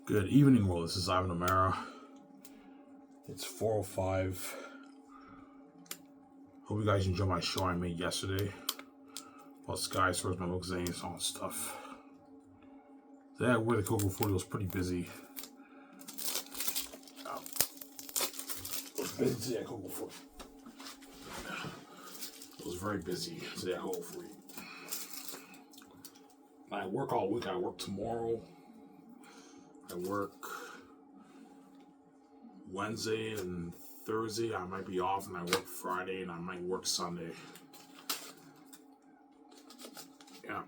Good evening, world. This is Ivan O'Mara. It's 4:05. Hope you guys enjoyed my show I made yesterday about Sky SOURCE, my book, Xanus and all that stuff. Today, where the Cocoa 40 was pretty busy. It was busy today at Cocoa 40. It was very busy today at Cocoa 40. I work all week. I work tomorrow. I work Wednesday and Thursday. I might be off, and I work Friday, and I might work Sunday. Yeah.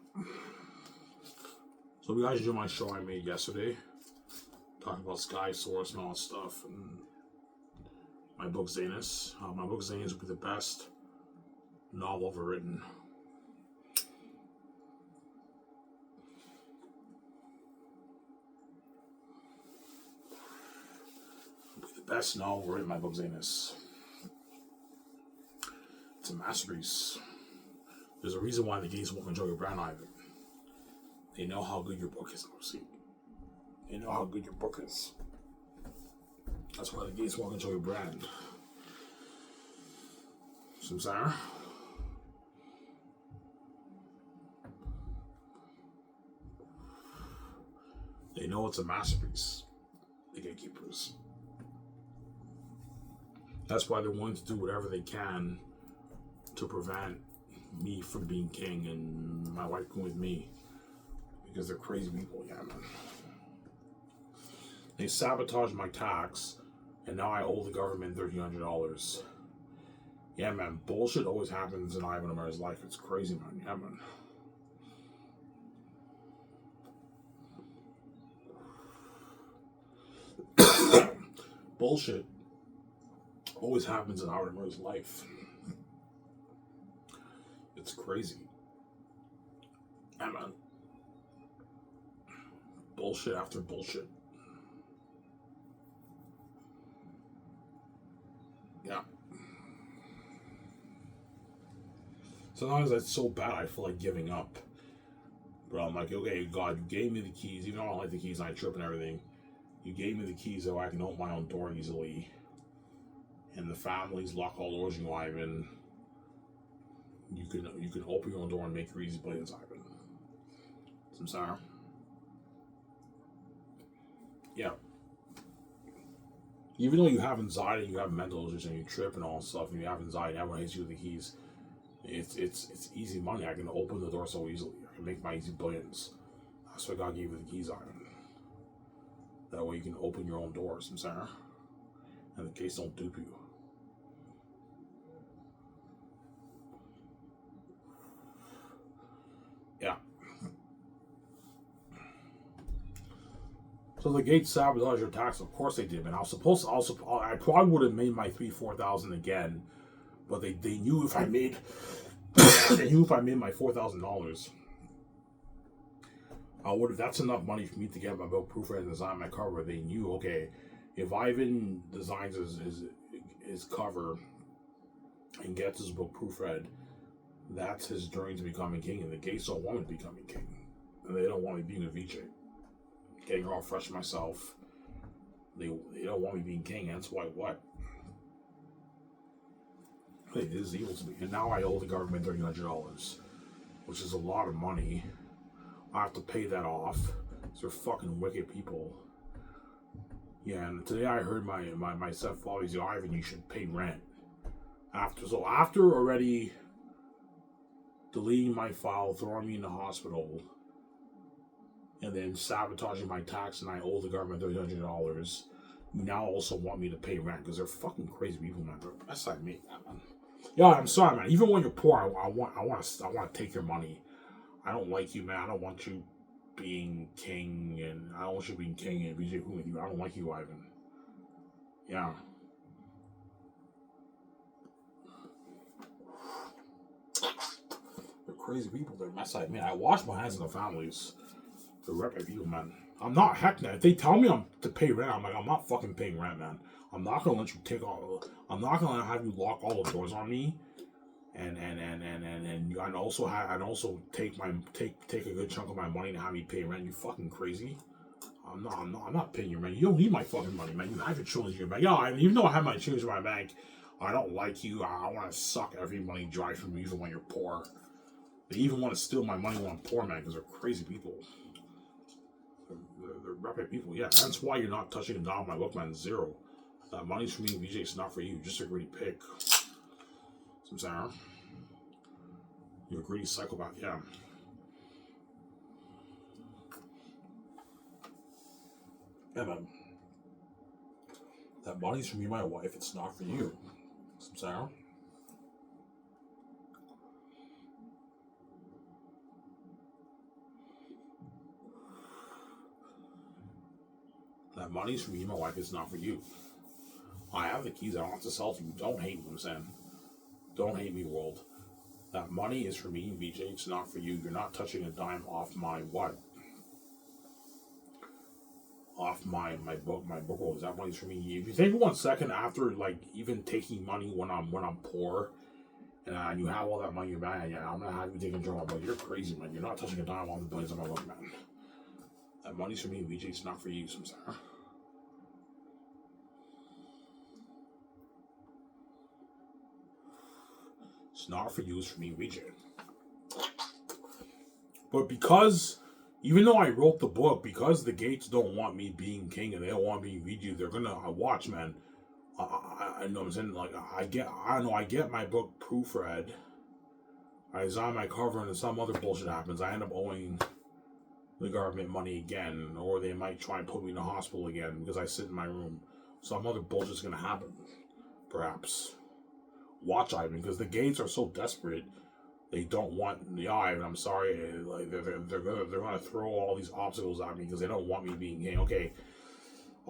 So you guys enjoyed my show I made yesterday, talking about Sky SOURCE and all that stuff, and my book Xanus. My book Xanus will be the best novel ever written. Best novel written, my book Xanus. It's a masterpiece. There's a reason why the gays won't enjoy your brand, Ivan. They know how good your book is, obviously. They know how good your book is. That's why the gays won't enjoy your brand. See what I'm saying? They know it's a masterpiece. The gatekeepers. That's why they're willing to do whatever they can to prevent me from being king and my wife going with me. Because they're crazy people, yeah, man. They sabotaged my tax, and now I owe the government $1,300. Yeah, man, bullshit always happens in Ivan O'Mara's life. It's crazy, man. Yeah, man. Bullshit always happens in Ivan O'Mara's life. It's crazy. Yeah, man. Bullshit after bullshit. Yeah. Sometimes it's so bad I feel like giving up. But I'm like, okay, God, you gave me the keys. Even though I don't like the keys and I trip and everything, you gave me the keys so I can open my own door easily. And the families lock all doors, you know, Ivan. You can open your own door and make your easy billions, Ivan. I'm sorry. Yeah. Even though you have anxiety, you have mental issues, and you trip and all that stuff, and you have anxiety, everyone hates you with the keys. It's easy money. I can open the door so easily. I can make my easy billions. That's why God gave you the keys, Ivan. That way you can open your own doors, I'm sorry. And the case don't dupe you. Yeah. So the gates sabotaged your tax. Of course they did, man. I probably would have made my $4,000 again, but they knew if I made my $4,000, I would have. That's enough money for me to get my book proofread and design my cover. They knew, okay, if Ivan designs his cover and gets his book proofread, that's his journey to becoming king. And the gays don't want me becoming king, and they don't want me being a VJ. Getting all fresh myself. They don't want me being king. That's why what? It is evil to me. And now I owe the government $1,300, which is a lot of money. I have to pay that off. They're fucking wicked people. Yeah, and today I heard my stepfather say, Ivan, you should pay rent. After already deleting my file, throwing me in the hospital, and then sabotaging my tax, and I owe the government $1,300, you now also want me to pay rent, because they're fucking crazy people, man. That's like me, man. Yeah, I'm sorry, man. Even when you're poor, I want to take your money. I don't like you, man. I don't want you being king, and I don't want you being king and BJ with you. I don't like you, Ivan. Yeah. They're crazy people. They're mess like, man. I wash my hands in the families. The rep of you, man. I'm not heck, man. If they tell me I'm to pay rent, I'm like, I'm not fucking paying rent, man. I'm not gonna let you take all. I'm not gonna have you lock all the doors on me. And I'd also take a good chunk of my money to have me pay rent. You fucking crazy. I'm not paying you, man. You don't need my fucking money, man. You have your trillions in your bank. Yeah, I mean, even though I have my trillions in my bank, I don't like you. I want to suck every money dry from you, even when you're poor. They even want to steal my money when I'm poor, man, because they're crazy people. They're rapid people, yeah. That's why you're not touching a dime my book, man. Zero. That money's for me, VJ. It's not for you. Just a greedy pig. I'm saying, you're a greedy psychopath, yeah. Yeah, man. That money's for me, my wife. It's not for you. I'm saying. That money's for me, my wife. It's not for you. I have the keys. I don't have to sell to you. Don't hate me, I'm saying. Don't hate me, world. That money is for me, VJ. It's not for you. You're not touching a dime off my what? Off my book roll. That money's for me. If you think 1 second after, like, even taking money when I'm poor, and you have all that money in your bank, yeah, I'm gonna have you take control of my money. You're crazy, man. You're not touching a dime off the billions of my book, man. That money's for me, VJ. It's not for you. So I'm sorry. It's not for you, it's for me, VJ. But because, even though I wrote the book, because the Gates don't want me being king and they don't want me being VJ, they're gonna watch, man. I know what I'm saying. Like, I get my book proofread. I design my cover, and some other bullshit happens. I end up owing the government money again, or they might try and put me in the hospital again because I sit in my room. Some other bullshit's gonna happen, perhaps. Watch Ivan, because the Gates are so desperate. They don't want the Ivan. I'm sorry, like they're gonna throw all these obstacles at me because they don't want me being king. Okay,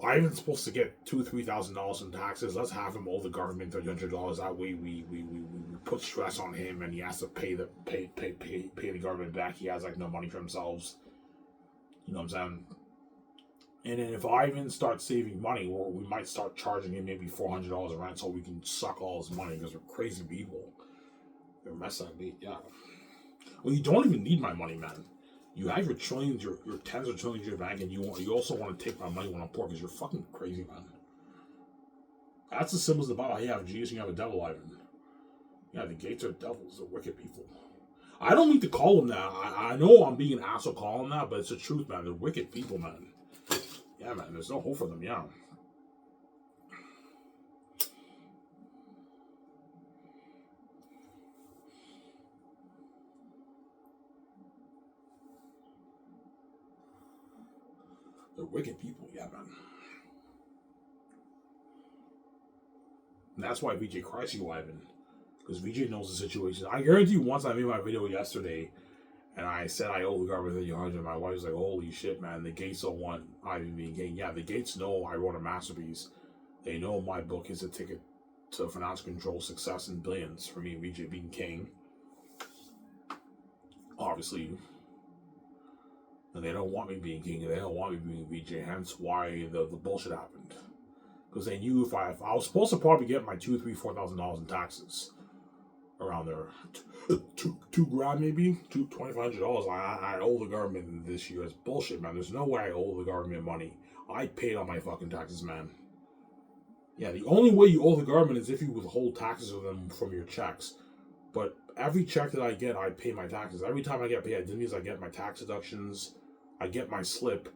Ivan's supposed to get $2,000-3,000 in taxes. Let's have him owe the government $300. That way we put stress on him, and he has to pay the government back. He has like no money for himself. You know what I'm saying? And then if Ivan starts saving money, we might start charging him maybe $400 a rent so we can suck all his money because we're crazy people. They're messing up me, yeah. Well, you don't even need my money, man. You have your trillions, your tens of trillions in your bank, and you also want to take my money when I'm poor because you're fucking crazy, man. That's the symbols of the Bible. You have Jesus and you have a devil, Ivan. Yeah, the Gates are devils. They're wicked people. I don't mean to call them that. I know I'm being an asshole calling them that, but it's the truth, man. They're wicked people, man. Yeah, man, there's no hope for them, yeah. They're wicked people, yeah, man. And that's why VJ cries you, Ivan. Because VJ knows the situation. I guarantee you, once I made my video yesterday, and I said I owe the government $300, my wife was like, holy shit, man, the Gates don't want Ivan being king. Yeah, the Gates know I wrote a masterpiece. They know my book is a ticket to financial control, success, and billions for me and VJ being king. Obviously. And they don't want me being king, and they don't want me being VJ, hence why the bullshit happened. Because they knew if I was supposed to probably get my $2,000-3,000-4,000 in taxes. Around there. $2 grand maybe? $2,500. I owe the government this year. It's bullshit, man. There's no way I owe the government money. I paid all my fucking taxes, man. Yeah, the only way you owe the government is if you withhold taxes of them from your checks. But every check that I get, I pay my taxes. Every time I get paid, it means I get my tax deductions. I get my slip.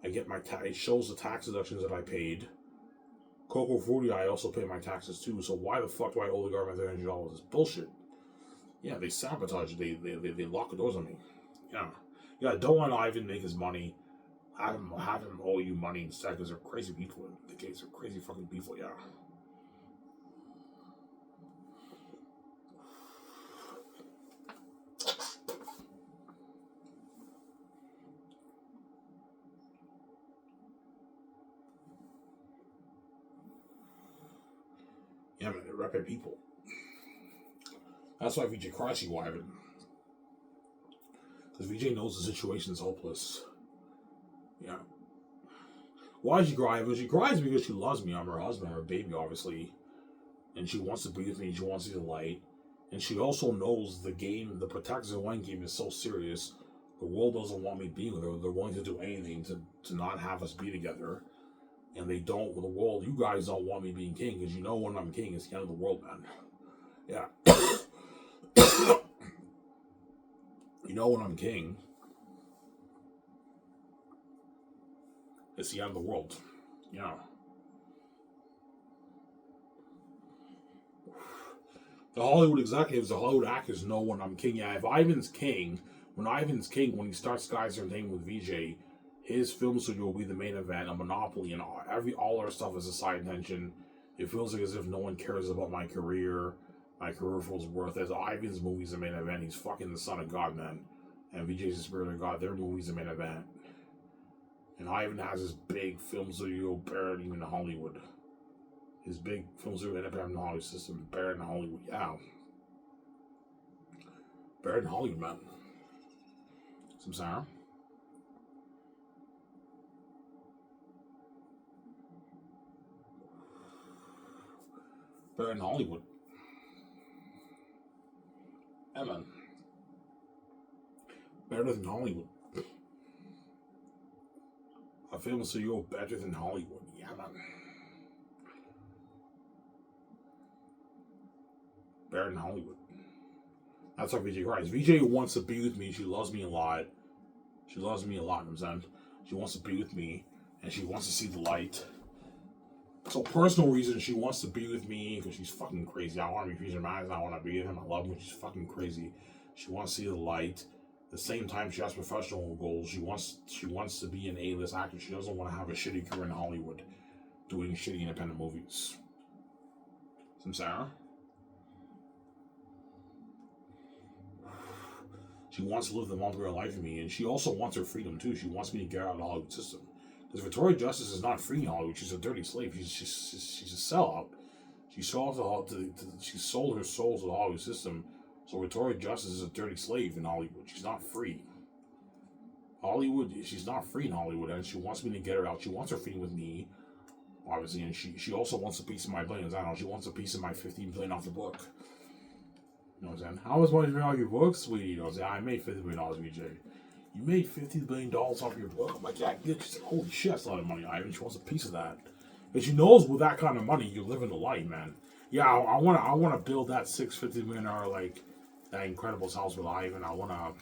I get my it shows the tax deductions that I paid. Coco Fruity, I also pay my taxes too. So why the fuck do I owe the government $300? It's bullshit. Yeah, they sabotage. They lock the doors on me. Yeah. Don't let Ivan make his money. Have him owe you money instead because they're crazy people. The Gates are crazy fucking people. Yeah. Yeah, man, they're rapid people. That's why VJ cries you, Ivan. Because VJ knows the situation is hopeless. Yeah. Why does she cry? She cries because she loves me. I'm her husband, her baby, obviously. And she wants to be with me. She wants to see the light. And she also knows the game, the Protect the One game is so serious. The world doesn't want me being with her. They're willing to do anything to not have us be together. And they don't, with the world, you guys don't want me being king, because you know when I'm king, it's the end of the world, man. Yeah. You know when I'm king, it's the end of the world. Yeah. The Hollywood executives, the Hollywood actors know when I'm king. Yeah, if Ivan's king, when he starts Guys Entertainment with VJ, his film studio will be the main event, a monopoly, and all our stuff is a side attention. It feels like as if no one cares about my career. My career feels worth it. Ivan's movie's the main event. He's fucking the son of God, man. And VJ's the spirit of God. Their movie's the main event. And Ivan has his big film studio buried even in Hollywood. His big film studio ended up in the Hollywood system, buried in Hollywood. Yeah. Buried in Hollywood, man. Some sound. Buried in Hollywood. Yeah, man. Better than Hollywood. A film studio better than Hollywood. Yeah, man. Better than Hollywood. That's how VJ cries. VJ wants to be with me. She loves me a lot. She loves me a lot, I'm saying. She wants to be with me, and she wants to see the light. So personal reasons, she wants to be with me because she's fucking crazy. I want to be featured in magazine. I want to be with him. I love him. She's fucking crazy. She wants to see the light. At the same time, she has professional goals. She wants to be an A-list actor. She doesn't want to have a shitty career in Hollywood doing shitty independent movies. Some Sarah? She wants to live the multi-career life with me, and she also wants her freedom too. She wants me to get out of the Hollywood system. Because Victoria Justice is not free in Hollywood. She's a dirty slave. She's a sellout. She sold her soul to the Hollywood system. So Victoria Justice is a dirty slave in Hollywood. She's not free. She's not free in Hollywood, and she wants me to get her out. She wants her freedom with me, obviously, and she also wants a piece of my billions. I don't know. She wants a piece of my $15 billion off the book. You know what I'm saying? How much money did you make off your book, sweetie? You know what I'm saying? I made $50 billion, VJ. You made $50 billion off your book? I'm like, yeah, she said, holy shit, that's a lot of money, Ivan. She wants a piece of that. And she knows with that kind of money, you're living the life, man. Yeah, I want to build that $650 million, like, that Incredibles house with Ivan. I want to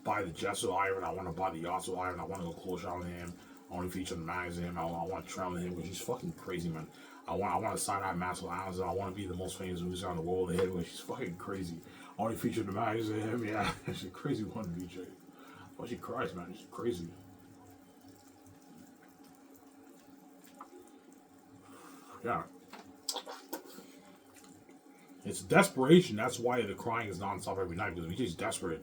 buy the jets with Ivan. I want to buy the yachts with Ivan. I want to go close shot with him. I want to feature in the magazine. I want to travel with him, which is fucking crazy, man. I want to sign that massive Amazon. I want to be the most famous movie star in the world. She's fucking crazy. I want to feature in the magazine. Yeah, she's a crazy one, VJ. Why she cries, man? She's crazy. Yeah. It's desperation. That's why the crying is nonstop every night, because VJ's desperate.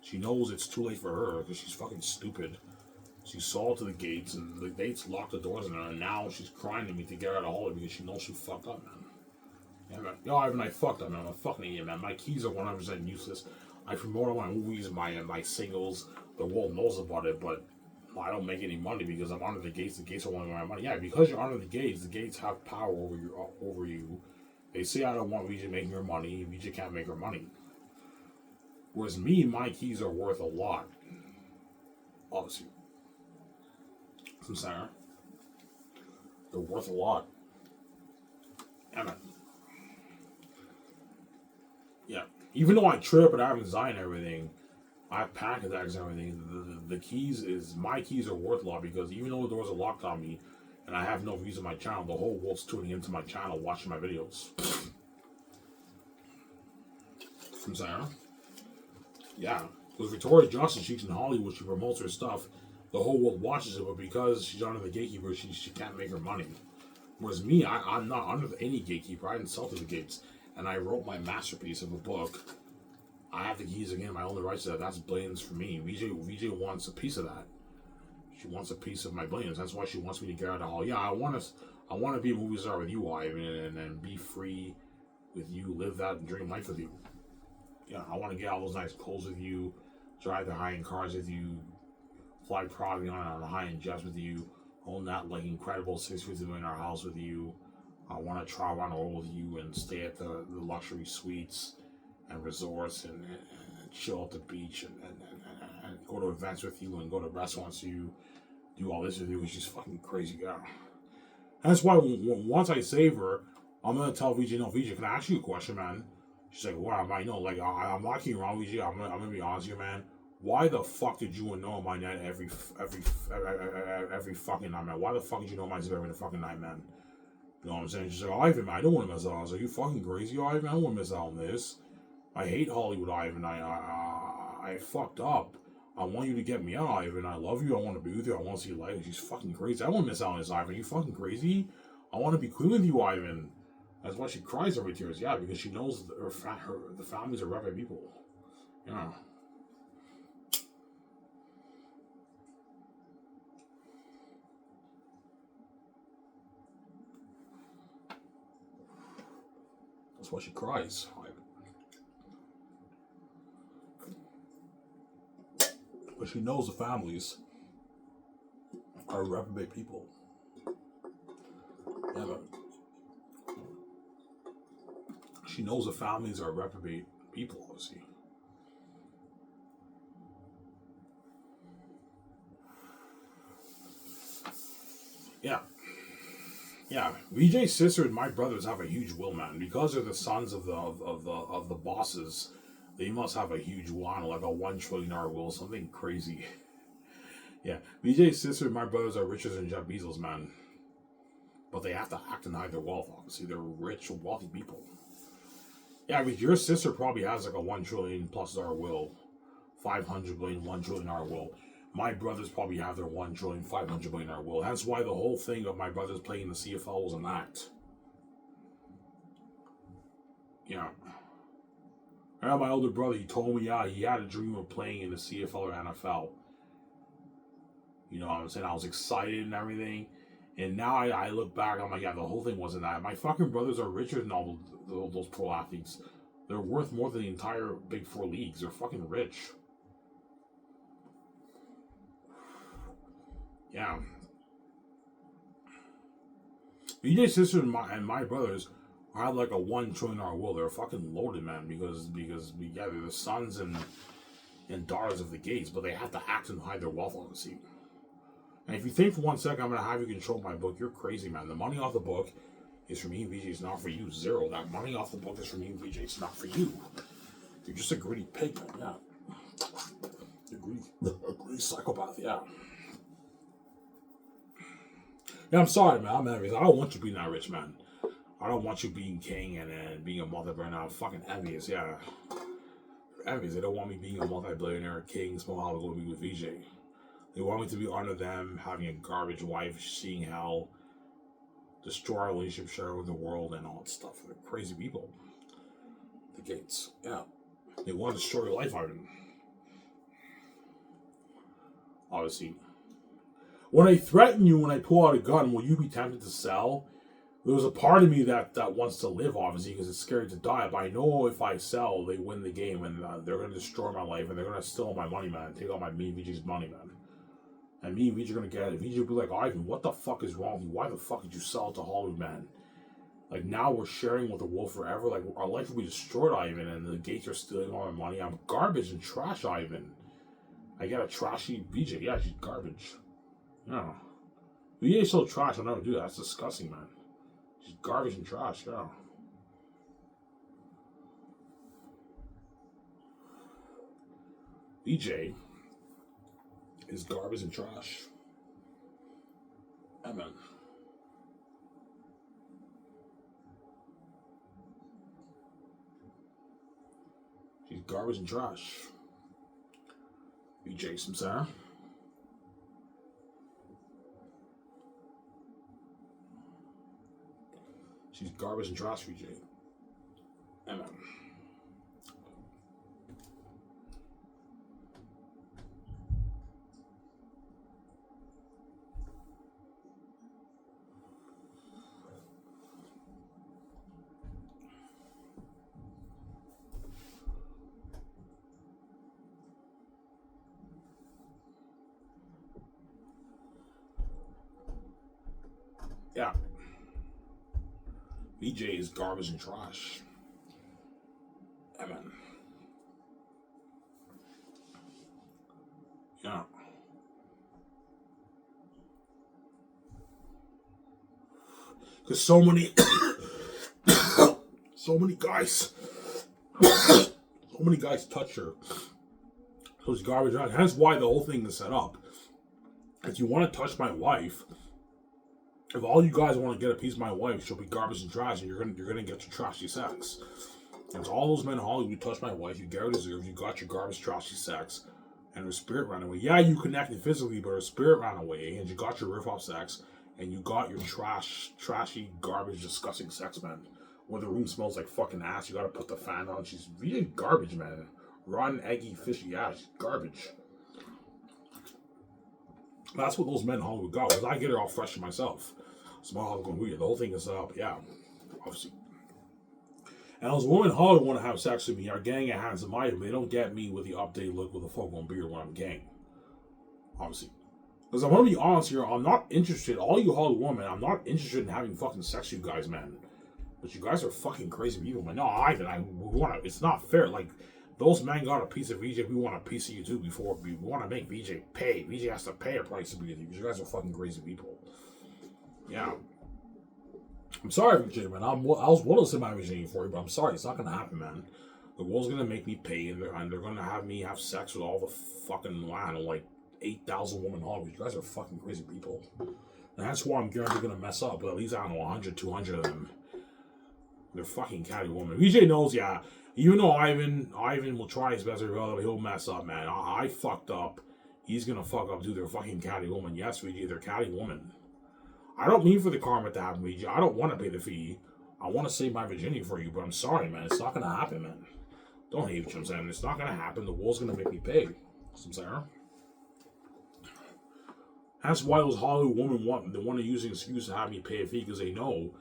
She knows it's too late for her because she's fucking stupid. She saw to the gates, and the gates locked the doors on her, and now she's crying to me to get her out of Hollywood because she knows she fucked up, man. Yeah, man. Yo, Ivan, I fucked up, man. I'm a fucking idiot, man. My keys are 100% useless. I promote all my movies, my singles. The world knows about it, but I don't make any money because I'm under the gates. The gates are wanting my money. Yeah, because you're under the gates have power over you. They say I don't want VJ making her money. VJ can't make her money. Whereas me, my keys are worth a lot. Obviously. From Sarah. They're worth a lot. Yeah, man. Yeah. Even though I trip and I have anxiety and everything, I have panic attacks and everything, my keys are worth a lot because even though the doors are locked on me and I have no views on my channel, the whole world's tuning into my channel, watching my videos. From Sarah. Yeah. Because Victoria Justice, she's in Hollywood, she promotes her stuff. The whole world watches it, but because she's under the gatekeeper, she can't make her money. Whereas me, I'm not under any gatekeeper. I didn't sell to the gates. And I wrote my masterpiece of a book. I have the keys again, my only rights to that. That's billions for me. VJ wants a piece of that. She wants a piece of my billions. That's why she wants me to get out of the hall. Yeah, I want to be a movie star with you, Ivan, and be free with you, live that dream life with you. Yeah, I want to get all those nice clothes with you, drive the high-end cars with you, fly proudly on a high-end jets with you, own that like incredible $650 million house with you. I want to travel around the world with you and stay at the luxury suites and resorts and chill at the beach and go to events with you and go to restaurants with you, do all this with you. She's fucking crazy girl. And that's why once I save her, I'm gonna tell VJ, no, VJ, can I ask you a question, man? She's like, what am I? No, like, I'm not kidding around with you. I'm gonna be honest with you, man. Why the fuck did you know my night every fucking night, man? Why the fuck did you know my zip every fucking night, man? You know what I'm saying? She's like, Ivan, man, I don't want to miss out. I was like, you fucking crazy, Ivan? I don't want to miss out on this. I hate Hollywood, Ivan. I fucked up. I want you to get me out, Ivan. I love you. I want to be with you. I want to see you life. She's fucking crazy. I don't want to miss out on this, Ivan. You fucking crazy? I want to be clean with you, Ivan. That's why she cries every tears. Yeah, because she knows the families are rep people. Yeah. That's why she cries. But she knows the families are reprobate people. Yeah, but she knows the families are reprobate people, obviously. Yeah. Yeah, VJ's sister and my brothers have a huge will, man. Because they're the sons of the bosses, they must have a huge will, like a $1 trillion will, something crazy. Yeah, VJ's sister and my brothers are richer than Jeff Bezos, man. But they have to act and hide their wealth, obviously. They're rich, wealthy people. Yeah, I mean, your sister probably has like a $1 trillion plus will, 500 billion, $1 trillion will. My brothers probably have their $1 trillion, 500 billion will. That's why the whole thing of my brothers playing the CFL was an act. Yeah. I had my older brother, he told me, yeah, he had a dream of playing in the CFL or NFL. You know what I'm saying? I was excited and everything. And now I look back, I'm like, yeah, the whole thing wasn't that. My fucking brothers are richer than all those pro athletes. They're worth more than the entire Big Four leagues. They're fucking rich. Yeah. VJ's sister and my brothers have like a $1 trillion will. They're fucking loaded, man, because yeah, they're the sons and daughters of the Gates, but they have to act and hide their wealth, obviously. And if you think for 1 second I'm gonna have you control my book, you're crazy, man. The money off the book is for me and VJ, it's not for you. Zero. That money off the book is for me and VJ, it's not for you. You're just a greedy pig, man, yeah. You're a greedy psychopath, yeah. Yeah, I'm sorry, man. I'm envious. I don't want you being that rich, man. I don't want you being king and being a mother right now. I'm fucking envious, yeah. Envious. They don't want me being a multi-billionaire, king, small Hollywood, be with VJ. They want me to be under them, having a garbage wife, seeing hell, destroy our relationship, share with the world, and all that stuff. They're crazy people. The Gates, yeah. They want to destroy your life, Ivan. Obviously. When I threaten you, when I pull out a gun, will you be tempted to sell? There's a part of me that wants to live, obviously, because it's scary to die. But I know if I sell, they win the game, and they're going to destroy my life, and they're going to steal my money, man. Take all me and VJ's money, man. And me and VJ are going to get it. VJ will be like, Ivan, what the fuck is wrong with you? Why the fuck did you sell it to Hollywood, man? Like, now we're sharing with the wolf forever. Like, our life will be destroyed, Ivan, and the Gates are stealing all my money. I'm garbage and trash, Ivan. I got a trashy VJ. Yeah, she's garbage. Yeah. VJ's so trash, I'll never do that. That's disgusting, man. She's garbage and trash, yeah. VJ is garbage and trash. Amen. She's garbage and trash. VJ Samsara. She's garbage and trash, VJ. Amen. Yeah. VJ is garbage and trash. Amen. Because so many, so many guys, so many guys touch her. Those garbage around. That's why the whole thing is set up. If you want to touch my wife, if all you guys want to get a piece of my wife, she'll be garbage and trash, and you're gonna get your trashy sex. And to all those men in Hollywood who touch my wife, you get what deserve. You got your garbage, trashy sex, and her spirit ran away. Yeah, you connected physically, but her spirit ran away, and you got your riff off sex, and you got your trashy, garbage, disgusting sex, man. When the room smells like fucking ass, you gotta put the fan on. She's really garbage, man. Rotten, eggy, fishy ass, garbage. That's what those men in Hollywood got. Because I get her all fresh myself. Small Hollywood going weird. The whole thing is set up, yeah, obviously. And those women in Hollywood want to have sex with me are gang of handsome items. They don't get me with the updated look with the full on beard when I'm gang. Obviously. Because I want to be honest here, I'm not interested, all you Hollywood women, I'm not interested in having fucking sex with you guys, man. But you guys are fucking crazy people, man. No, it's not fair. Like, those men got a piece of VJ, we want a piece of you too before we want to make VJ pay. VJ has to pay a price to be with you because you guys are fucking crazy people. Yeah. I'm sorry, VJ, man. I was willing to send my virginity for you, but I'm sorry, it's not gonna happen, man. The world's gonna make me pay, and they're gonna have me have sex with all the fucking, I don't know, like 8,000 women in Hollywood. You guys are fucking crazy people. And that's why I'm guaranteed gonna mess up, but at least, I don't know, 100, 200 of them. They're fucking catty women. VJ knows, yeah. You know Ivan will try his best to rebel, but he'll mess up, man. I fucked up. He's gonna fuck up, dude. They're fucking catty woman. Yes, VJ, they're catty woman. I don't mean for the karma to happen, VJ. I don't want to pay the fee. I want to save my virginity for you, but I'm sorry, man. It's not gonna happen, man. Don't hate what I'm saying. It's not gonna happen. The world's gonna make me pay. That's what I'm saying. That's why those Hollywood women want to use an excuse to have me pay a fee because they know.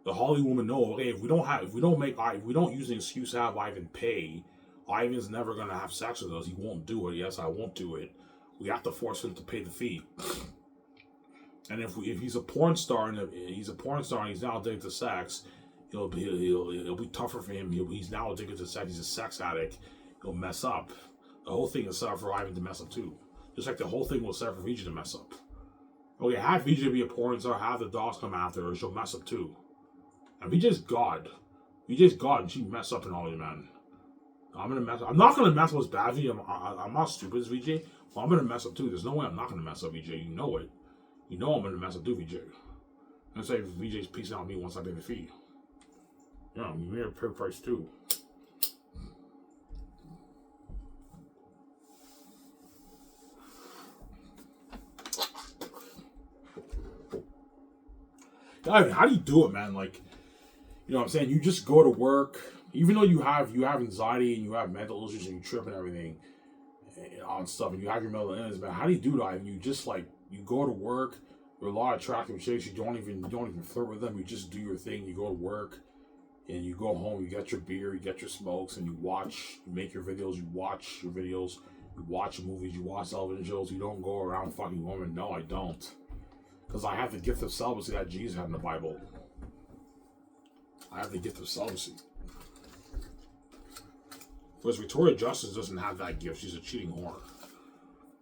The Hollywood women know, okay, if we don't use an excuse to have Ivan pay, Ivan's never gonna have sex with us. He won't do it. Yes, I won't do it. We have to force him to pay the fee. And if he's a porn star and he's now addicted to sex, it'll be tougher for him. He's now addicted to sex. He's a sex addict. He'll mess up. The whole thing is set up for Ivan to mess up too. Just like the whole thing was set up for VJ to mess up. Okay, have VJ be a porn star, have the dogs come after her, she'll mess up too. And VJ's God. VJ's God, and she mess up and all that, man. I'm not gonna mess up with bad VJ. I'm not stupid as VJ. But I'm gonna mess up too. There's no way I'm not gonna mess up VJ. You know it. You know I'm gonna mess up too, VJ. And say VJ's piecing out me once I pay the fee. Yeah, you made a fair price too. I mean, how do you do it, man? Like, you know what I'm saying? You just go to work, even though you have anxiety and you have mental issues and you trip and everything on stuff, and you have your mental illness, man. How do you do that? And you just like you go to work. There are a lot of attractive chicks. You don't even flirt with them. You just do your thing. You go to work, and you go home. You get your beer. You get your smokes, and you watch. You make your videos. You watch your videos. You watch movies. You watch television shows. You don't go around fucking women. No, I don't. Because I have the gift of celibacy that Jesus had in the Bible. I have the gift of celibacy. Whereas Victoria Justice doesn't have that gift. She's a cheating whore.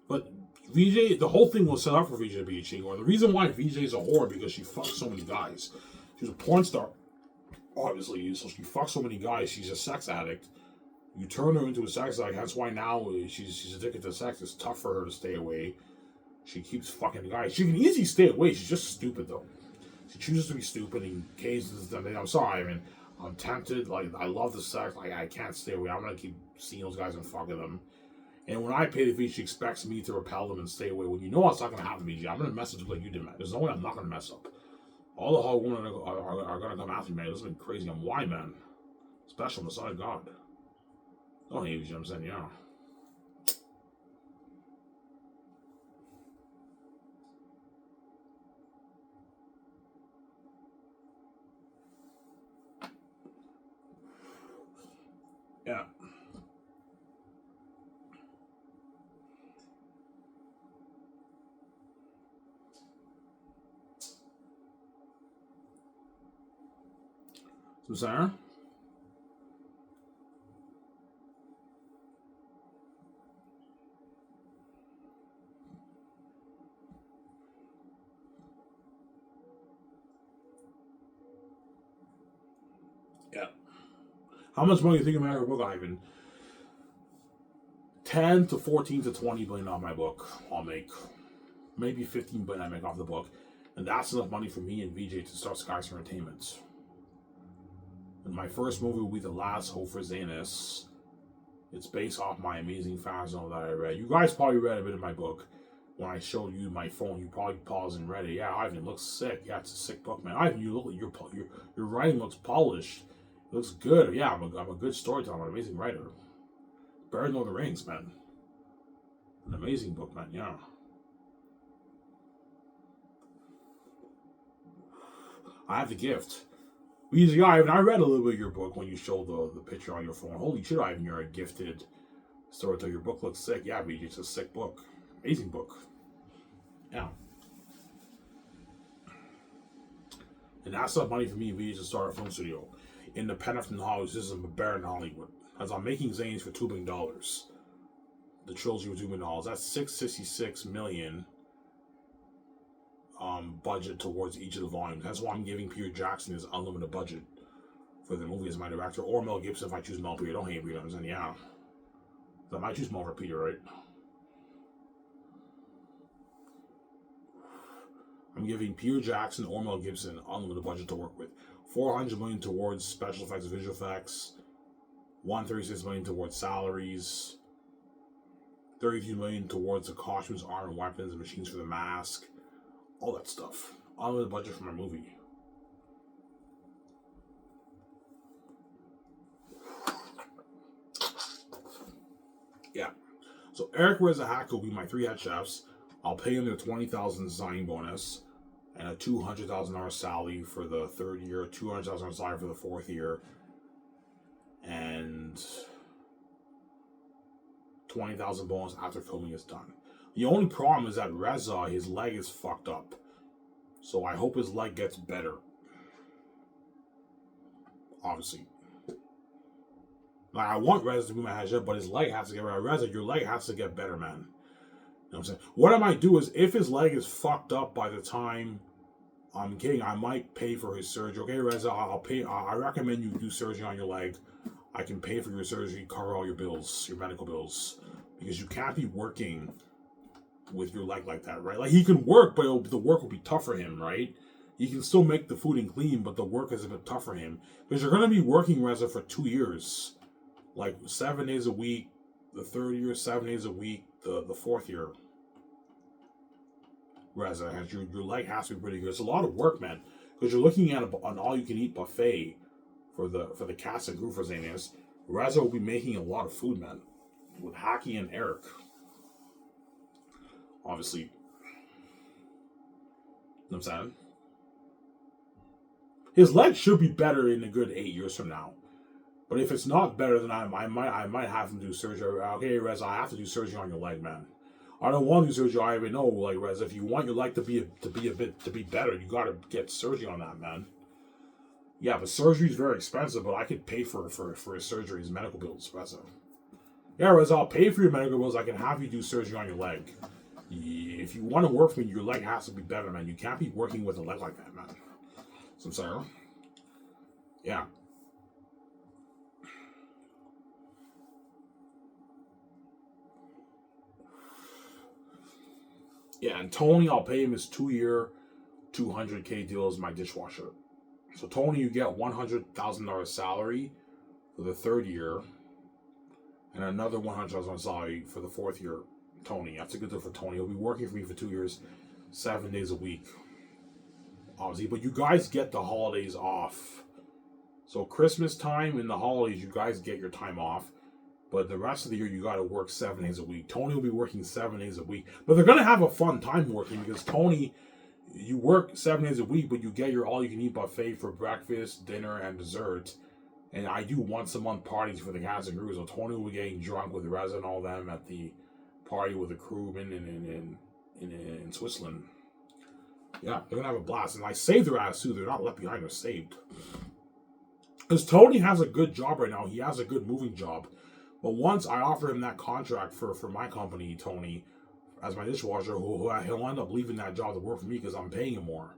But VJ, the whole thing was set up for VJ to be a cheating whore. The reason why VJ is a whore because she fucked so many guys. She was a porn star, obviously. So she fucked so many guys. She's a sex addict. You turn her into a sex addict. That's why now she's addicted to sex. It's tough for her to stay away. She keeps fucking guys. She can easily stay away. She's just stupid, though. She chooses to be stupid in cases. I mean, I'm sorry. I mean, I'm tempted. Like, I love the sex. Like, I can't stay away. I'm going to keep seeing those guys and fucking them. And when I pay the fee, she expects me to repel them and stay away. When you know it's not going to happen to me, I'm going to mess up like you did, man. There's no way I'm not going to mess up. All the whole women are going to come after me, man. This has been crazy. I'm why, man? Special on the side of God. Don't hate you, know what I'm saying? Yeah. Yeah. So, Sarah? How much money do you think of my book, Ivan? 10 to 14 to 20 billion off my book. I'll make maybe 15 billion I make off the book, and that's enough money for me and VJ to start Skies Entertainment. And my first movie will be The Last Hope for Xanus. It's based off my amazing fan novel that I read. You guys probably read a bit of my book. When I showed you my phone, you probably paused and read it. Yeah, Ivan, it looks sick. Yeah, it's a sick book, man. Ivan, you look, your writing looks polished. It looks good. Yeah, I'm a good storyteller. I'm an amazing writer. Better than Lord of the Rings, man. An amazing book, man. Yeah. I have the gift. Easy, Ivan, I read a little bit of your book when you showed the picture on your phone. Holy shit, Ivan, you're a gifted storyteller. Your book looks sick. Yeah, BJ, it's a sick book. Amazing book. Yeah. And that's enough money for me and VJ to start a film studio. Independent from Hollywood, this is a bear in Hollywood. As I'm making Zanes for $2 billion. The trilogy was $2 billion. That's $666 million budget towards each of the volumes. That's why I'm giving Peter Jackson his unlimited budget for the movie as my director, or Mel Gibson if I choose Mel. Peter, don't hate Peter. I'm saying, yeah. So I might choose Mel for Peter, right? I'm giving Peter Jackson or Mel Gibson unlimited budget to work with. $400 million towards special effects and visual effects. $136 million towards salaries. $32 million towards the costumes, armor, weapons, and machines for the mask. All that stuff. Unlimited budget for my movie. Yeah. So Eric Rezahack will be my 3 head chefs. I'll pay them their $20,000 signing bonus and a $200,000 salary for the 3rd year, $200,000 salary for the 4th year, and $20,000 bonus after filming is done. The only problem is that Reza, his leg is fucked up. So I hope his leg gets better. Obviously. Like, I want Reza to be my head chef, but his leg has to get better. Reza, your leg has to get better, man. You know what I'm saying? What I might do is, if his leg is fucked up by the time I'm kidding, I might pay for his surgery. Okay, Reza, I'll pay. I recommend you do surgery on your leg. I can pay for your surgery, cover all your bills, your medical bills. Because you can't be working with your leg like that, right? Like, he can work, but the work will be tough for him, right? He can still make the food and clean, but the work is a bit tough for him. Because you're going to be working, Reza, for 2 years. Like, 7 days a week. The 3rd year, 7 days a week. The 4th year. Reza, your leg has to be pretty good. It's a lot of work, man. Because you're looking at an all-you-can-eat buffet for the cast and crew for Xanus. Reza will be making a lot of food, man. With Haki and Eric. Obviously. You know what I'm saying? His leg should be better in a good 8 years from now. But if it's not better, then I might have him do surgery. Okay, Reza, I have to do surgery on your leg, man. I don't want to do surgery. I even know, like, Reza, if you want your leg to be better, you gotta get surgery on that, man. Yeah, but surgery is very expensive, but I could pay for his surgery, his medical bills, Reza. Yeah, Reza, I'll pay for your medical bills. I can have you do surgery on your leg. If you want to work for me, your leg has to be better, man. You can't be working with a leg like that, man. So I'm sorry. Yeah. Yeah, and Tony, I'll pay him his 2-year, $200K deal as my dishwasher. So Tony, you get $100,000 salary for the 3rd year, and another $100,000 salary for the 4th year. Tony, that's a good deal for Tony. He'll be working for me for 2 years, 7 days a week. Obviously, but you guys get the holidays off. So Christmas time and the holidays, you guys get your time off. But the rest of the year, you got to work 7 days a week. Tony will be working 7 days a week. But they're going to have a fun time working because Tony, you work 7 days a week, but you get your all-you-can-eat buffet for breakfast, dinner, and dessert. And I do once-a-month parties for the cast and crew. So Tony will be getting drunk with Reza and all them at the party with the crewmen in Switzerland. Yeah, they're going to have a blast. And I saved their ass, too. They're not left behind. They're saved. Because Tony has a good job right now. He has a good moving job. But once I offer him that contract for my company, Tony, as my dishwasher, he'll end up leaving that job to work for me because I'm paying him more.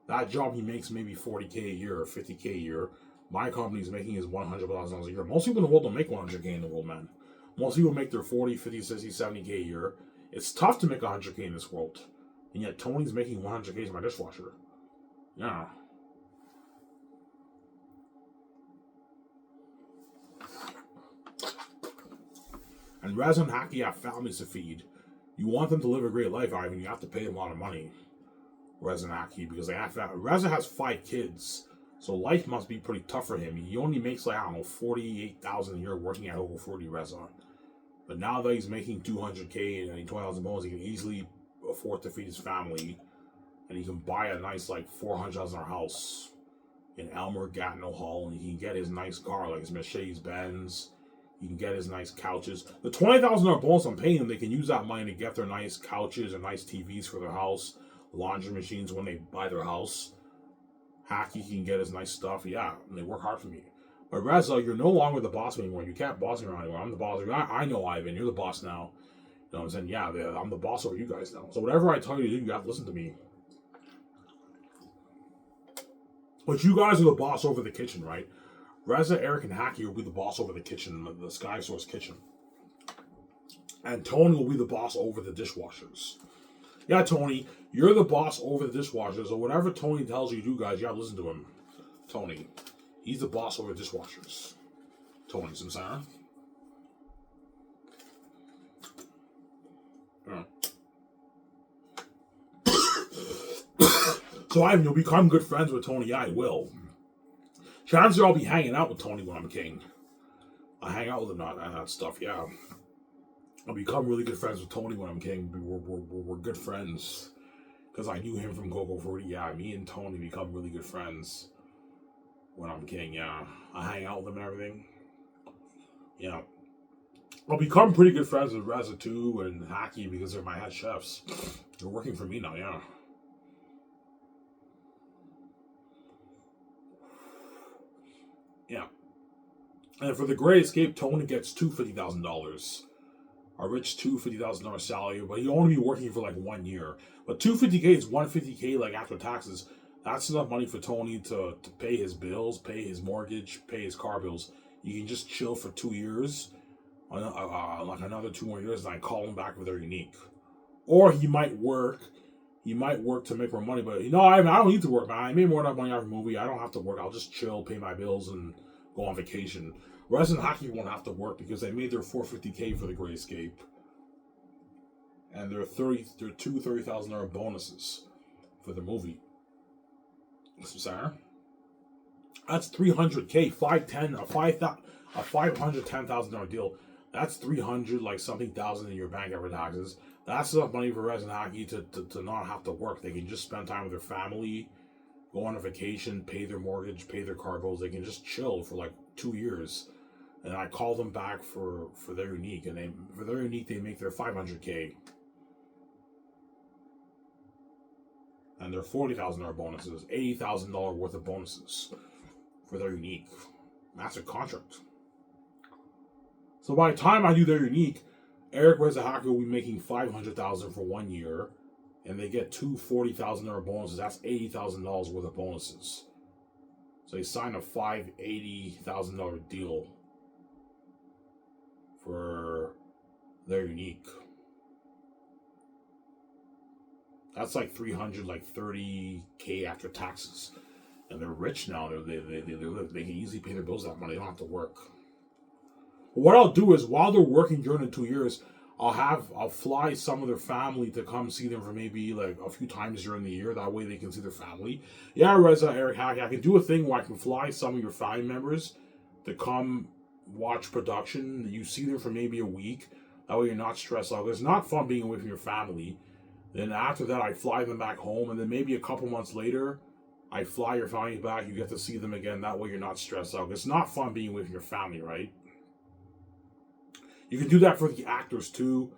That job, he makes maybe $40K a year or $50K a year. My company's making is $100,000 a year. Most people in the world don't make 100K in the world, man. Most people make their 40, 50, 60, 70K a year. It's tough to make 100K in this world. And yet Tony's making 100K as my dishwasher. Yeah. And Reza and Haki have families to feed. You want them to live a great life, Ivan, you have to pay them a lot of money. Reza and Haki, because they have Reza has 5 kids. So life must be pretty tough for him. He only makes like, I don't know, $48,000 a year working at over 40 Reza. But now that he's making 200K and 20,000 bonus, he can easily afford to feed his family. And he can buy a nice like $400,000 house in Elmer Gatineau Hall, and he can get his nice car like his Mercedes Benz. He can get his nice couches. The $20,000 bonus I'm paying them, they can use that money to get their nice couches and nice TVs for their house, laundry machines when they buy their house. Haki can get his nice stuff. Yeah, and they work hard for me. But Reza, you're no longer the boss anymore. You can't boss me around anymore. I'm the boss. I know, Ivan. You're the boss now. You know what I'm saying? Yeah, I'm the boss over you guys now. So whatever I tell you to do, you have to listen to me. But you guys are the boss over the kitchen, right? Reza, Eric, and Haki will be the boss over the kitchen, the Sky Source kitchen. And Tony will be the boss over the dishwashers. Yeah, Tony, you're the boss over the dishwashers, so whatever Tony tells you to do, guys, you have to listen to him. Tony. He's the boss over dishwashers. Tony Samsara. Yeah. So Ivan, you'll become good friends with Tony. Yeah, I will. Chances are I'll be hanging out with Tony when I'm king. I hang out with him and that stuff, yeah. I'll become really good friends with Tony when I'm king. We're good friends. Because I knew him from Coco 40. Yeah, me and Tony become really good friends when I'm king, yeah. I hang out with him and everything. Yeah. I'll become pretty good friends with Reza too and Haki because they're my head chefs. They're working for me now, yeah. Yeah. And for the Great Escape, Tony gets two $50,000. A rich $50,000 salary, but he'll only be working for like 1 year. But $250K is $150K like after taxes. That's enough money for Tony to pay his bills, pay his mortgage, pay his car bills. You can just chill for 2 years, like another 2 more years, and I call him back if they're unique. Or he might work. He might work to make more money, but I don't need to work, man. I made more than money out of the movie. I don't have to work. I'll just chill, pay my bills, and go on vacation. Rez and Haki won't have to work because they made their $450K for the Great Escape. And there are two $30,000 bonuses for the movie. Sarah? That's $300K, a $510,000 deal. That's 300 like something thousand in your bank after taxes. That's enough money for Rez and Haki to not have to work. They can just spend time with their family, go on a vacation, pay their mortgage, pay their car bills. They can just chill for like 2 years. And I call them back for their unique. And for their unique, they make their $500K. And their $40,000 bonuses, $80,000 worth of bonuses for their unique. That's a contract. So by the time I do their unique, Eric Rezahaki will be making $500,000 for 1 year, and they get two $40,000 bonuses. That's $80,000 worth of bonuses. So they sign a $80,000 deal for their unique. That's like $330K after taxes, and they're rich now. They can easily pay their bills that money. They don't have to work. But what I'll do is while they're working during the 2 years, I'll fly some of their family to come see them for maybe like a few times during the year. That way they can see their family. Yeah, Reza, Eric, Haki, I can do a thing where I can fly some of your family members to come watch production. You see them for maybe a week. That way you're not stressed out. It's not fun being away from your family. Then after that, I fly them back home, and then maybe a couple months later, I fly your family back. You get to see them again. That way you're not stressed out. It's not fun being away from your family, right? You can do that for the actors too.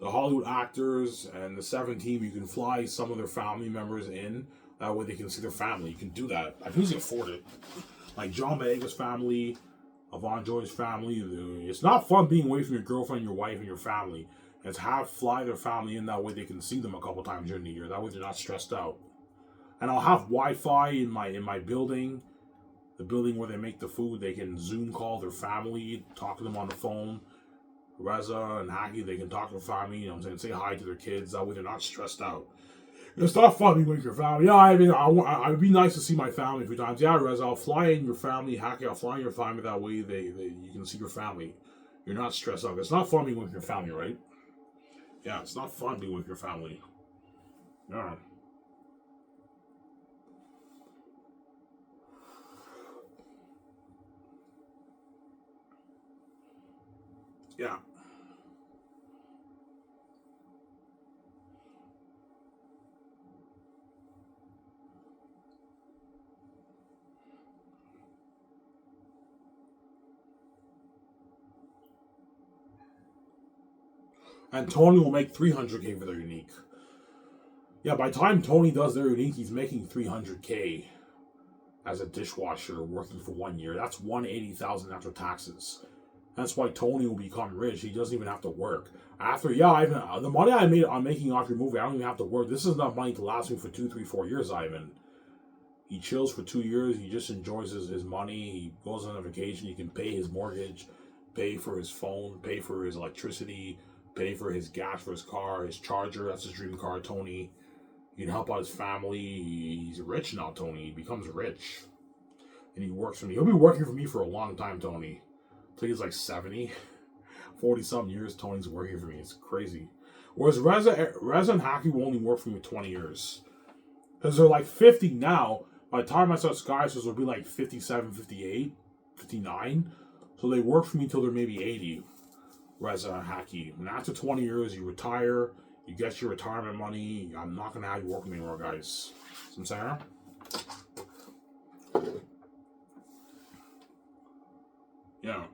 The Hollywood actors and the 7 team, you can fly some of their family members in. That way they can see their family. You can do that. I can easily afford it. Like John Boyega's family, Yvonne Joy's family. It's not fun being away from your girlfriend, your wife, and your family. And to fly their family in, that way they can see them a couple times during the year. That way they're not stressed out. And I'll have Wi-Fi in my building. the building where they make the food. They can Zoom call their family, talk to them on the phone. Reza and Haki, they can talk to their family, you know what I'm saying, say hi to their kids. That way they're not stressed out. It's not fun being with your family. Yeah, I mean, I'd be nice to see my family a few times. Yeah, Reza, I'll fly in your family. Haki, I'll fly in your family. That way you can see your family. You're not stressed out. It's not fun being with your family, right? Yeah, it's not fun being with your family. Yeah. Yeah. And Tony will make 300K for their unique. Yeah, by the time Tony does their unique, he's making 300K as a dishwasher working for 1 year. That's 180,000 after taxes. That's why Tony will become rich. He doesn't even have to work. After, the money I'm making off your movie, I don't even have to work. This is enough money to last me for 2, 3, 4 years, Ivan. He chills for 2 years. He just enjoys his money. He goes on a vacation. He can pay his mortgage, pay for his phone, pay for his electricity, pay for his gas for his car, his charger. That's his dream car, Tony. He can help out his family. He's rich now, Tony. He becomes rich. And he works for me. He'll be working for me for a long time, Tony. Until he's like 70. 40-something years, Tony's working for me. It's crazy. Whereas Reza and Haki will only work for me 20 years. Because they're like 50 now. By the time I start Sky Source, they'll be like 57, 58, 59. So they work for me until they're maybe 80. Reza and Haki. And after 20 years, you retire. You get your retirement money. I'm not going to have you working anymore, guys. See what I'm saying? Yeah.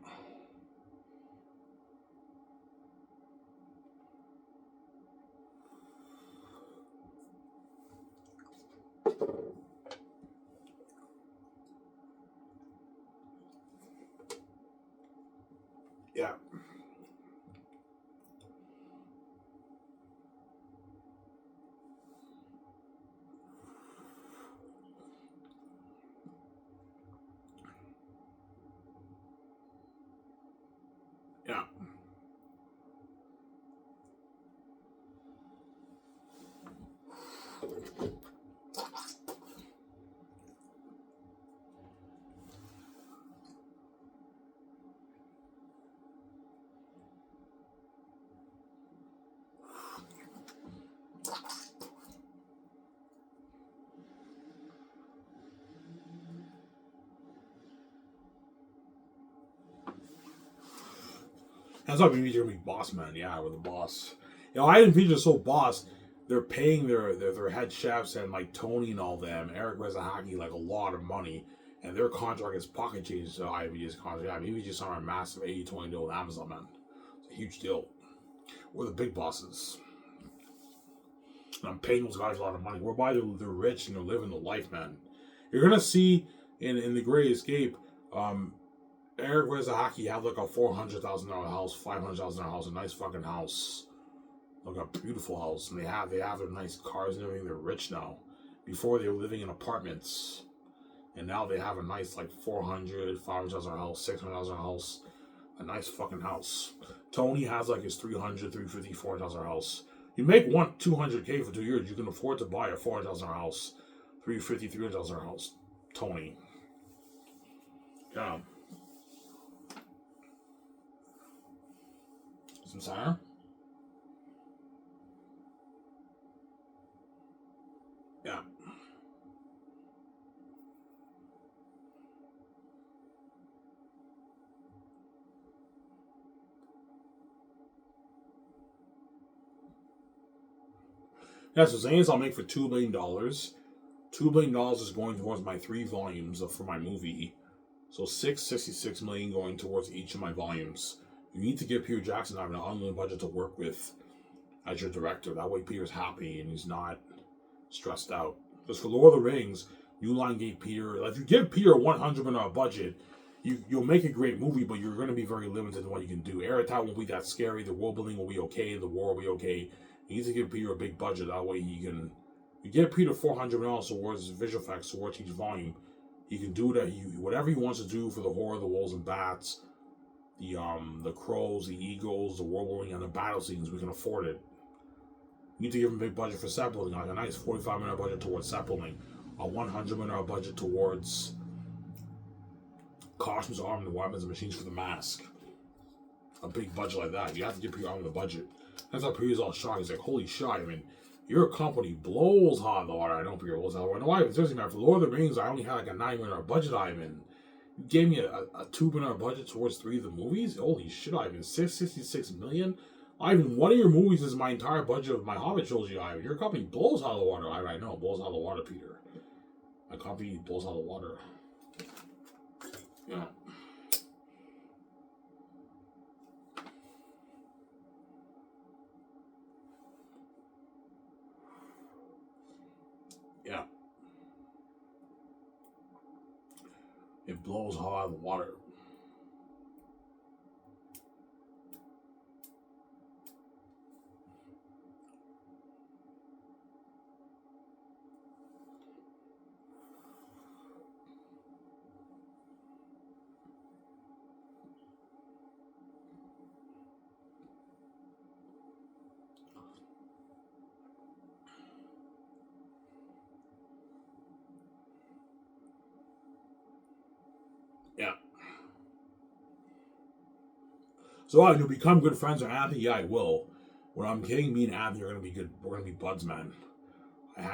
Yeah. Yeah. That's why BB's gonna be boss man. Yeah, with the boss. You know, I didn't feature so boss. They're paying their head chefs and like Tony and all them, Eric Rezahaki, like a lot of money, and their contract is pocket change to IBG's contract. Yeah, BBG just on a massive 80-20 deal with Amazon, man. It's a huge deal. We're the big bosses. And I'm paying those guys a lot of money. Whereby they're rich and they're living the life, man. You're gonna see in the Great Escape, Eric Rezahaki had like a $400,000 house, $500,000 house, a nice fucking house, like a beautiful house, and they have their nice cars and everything. They're rich now. Before they were living in apartments, and now they have a nice like $500,000 house, $600,000 house, a nice fucking house. Tony has like his $300,000, $350,000, $400,000 house. You make $200K for 2 years, you can afford to buy a $400,000 house, $350,000, $300,000 house. Tony. Yeah. Some Sarah? Yeah. Yeah, so Xanus I'll make for $2 billion. $2 billion is going towards my 3 volumes for my movie. So $666 million going towards each of my volumes. You need to give Peter Jackson an unlimited budget to work with as your director. That way Peter's happy and he's not stressed out. Because for Lord of the Rings, New Line gave Peter, if you give Peter a $100 million budget, you'll make a great movie, but you're going to be very limited in what you can do. Aratat won't be that scary. The world building will be okay. The war will be okay. You need to give Peter a big budget. That way he can. You give Peter $400 million towards visual effects towards each volume. He can do that. Whatever he wants to do for the horror, the wolves and bats, the crows, the eagles, the world building, and the battle scenes. We can afford it. We need to give him a big budget for set building, like a nice $45 million budget towards set building, a $100 million budget towards costumes, armor, and weapons, and machines for the mask. A big budget like that. You have to give Peter Armor the budget. That's how Peter's all shocked. He's like, holy shit, I mean, your company blows hot in the water. I don't figure blows hot in the water. No, why? Seriously, man, for Lord of the Rings, I only had like a $9 million budget, Ivan. You gave me a $2 million budget towards 3 of the movies? Holy shit, Ivan. $666 million? Ivan, one of your movies is my entire budget of my Hobbit trilogy, Ivan. Your company blows out of the water, Ivan. I know, blows out of the water, Peter. My company blows out of the water. Yeah. Yeah. It blows hot out of the water. Yeah. So you'll become good friends with Anthony? Yeah, I will. When I'm kidding, me and Anthony are gonna be good. We're gonna be buds, man.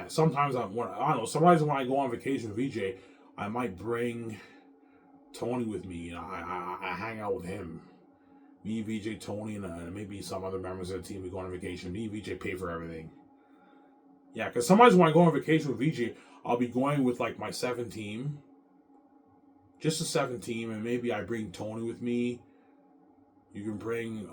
Sometimes I don't know. Sometimes when I go on vacation with VJ, I might bring Tony with me. You know, I hang out with him. Me, VJ, Tony, and maybe some other members of the team. We go on vacation. Me and VJ pay for everything. Yeah, because sometimes when I go on vacation with VJ, I'll be going with like my 7 team. Just a 7 team, and maybe I bring Tony with me. You can bring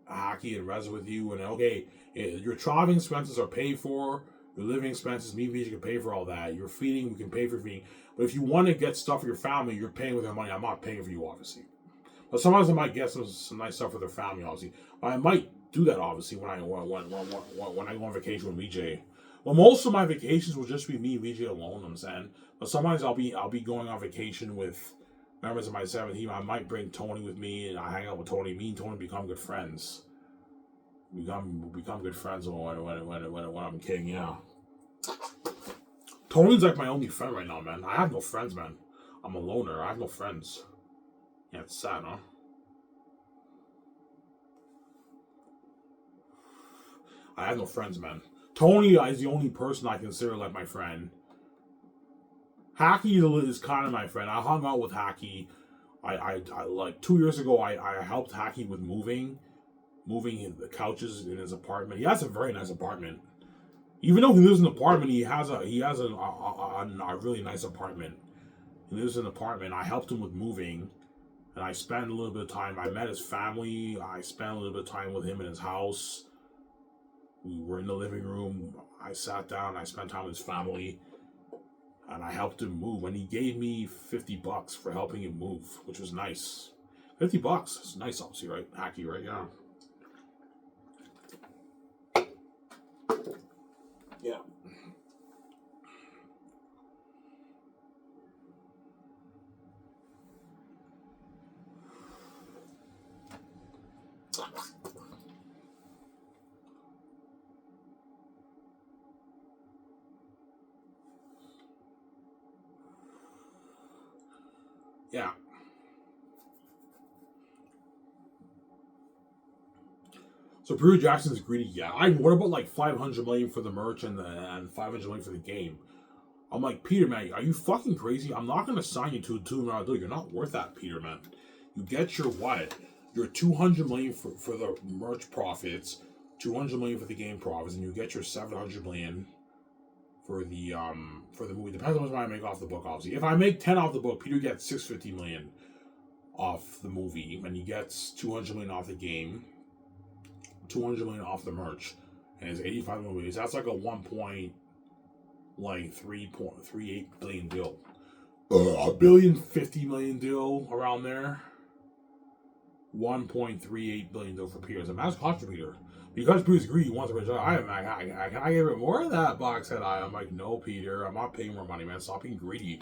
Haki and Reza with you, and okay, your traveling expenses are paid for. Your living expenses, me and VJ can pay for all that. Your feeding, we can pay for feeding. But if you want to get stuff for your family, you're paying with your money. I'm not paying for you, obviously. But sometimes I might get some nice stuff for their family, obviously. But I might do that, obviously, when I go on vacation with VJ. Well, most of my vacations will just be me and VJ alone. I'm saying, but sometimes I'll be going on vacation with members of my 7 team. I might bring Tony with me, and I hang out with Tony. Me and Tony become good friends. We become good friends when I'm king. Yeah. Tony's like my only friend right now, man. I have no friends, man. I'm a loner. I have no friends. Yeah, it's sad, huh? I have no friends, man. Tony is the only person I consider like my friend. Haki is kind of my friend. I hung out with Haki. I like 2 years ago. I helped Haki with moving the couches in his apartment. He has a very nice apartment. Even though he lives in an apartment, he has a really nice apartment. He lives in an apartment. I helped him with moving, and I spent a little bit of time. I met his family. I spent a little bit of time with him in his house. We were in the living room. I sat down. I spent time with his family, and I helped him move. And he gave me $50 for helping him move, which was nice. $50. It's nice, obviously, right? Hacky, right? Yeah. Yeah. Yeah. So Peter Jackson's greedy. Yeah. What about like $500 million for the merch and $500 million for the game? I'm like, Peter, man, are you fucking crazy? I'm not gonna sign you to a $2 million deal. You're not worth that, Peter, man. You get your what? Your $200 million for the merch profits, $200 million for the game profits, and you get your $700 million for the movie. Depends on how much money I make off the book, obviously. If I make 10 off the book, Peter gets $650 million off the movie, and he gets $200 million off the game, $200 million off the merch, and it's 85 movies. That's like a 3.38 billion deal. $1.05 billion deal around there. 1.38 billion deal for Peter. It's a massive contributor. Because Peter's greedy, he wants to retire. Can I give it more of that box head? I'm like, no, Peter, I'm not paying more money, man. Stop being greedy.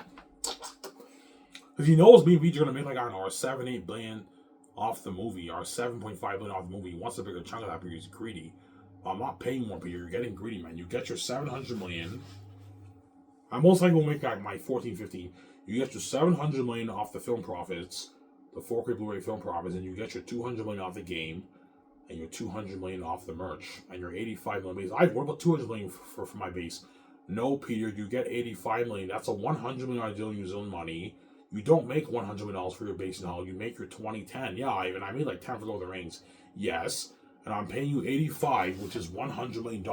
Because he knows me and VJ are going to make like, I don't know, our 7, 8 billion off the movie, or 7.5 billion off the movie. He wants a bigger chunk of that because he's greedy. I'm not paying more, Peter. You're getting greedy, man. You get your 700 million. I most likely will make like my 14, 15. You get your 700 million off the film profits, the 4K Blu-ray film profits, and you get your 200 million off the game, and your 200 million off the merch, and your 85 million base. What about 200 million for my base? No, Peter, you get 85 million. That's a 100 million deal in New Zealand money. You don't make $100 million for your base now. You make your 2010. Yeah, Ivan, I made like 10 for Lord of the Rings. Yes. And I'm paying you 85, which is $100 million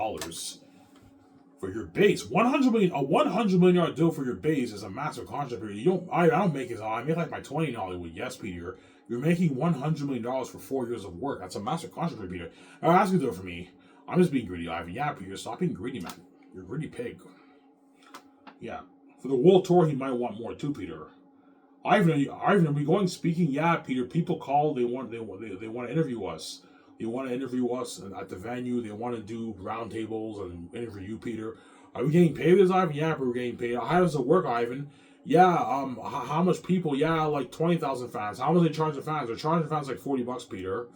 for your base. A $100 million deal for your base is a massive contract. I don't make it. I make like my 20 in Hollywood. Yes, Peter. You're making $100 million for 4 years of work. That's a massive contract, Peter. I'll ask you to do it for me. I'm just being greedy, Ivan. Yeah, Peter, stop being greedy, man. You're a greedy pig. Yeah. For the world tour, he might want more too, Peter. Ivan, are we going speaking? Yeah, Peter. People call. They want to interview us. They want to interview us at the venue. They want to do roundtables and interview you, Peter. Are we getting paid this, Ivan? Yeah, we're getting paid. How does it work, Ivan? Yeah, how much people? Yeah, like 20,000 fans. How much they charge the fans? They're charging fans like $40, Peter.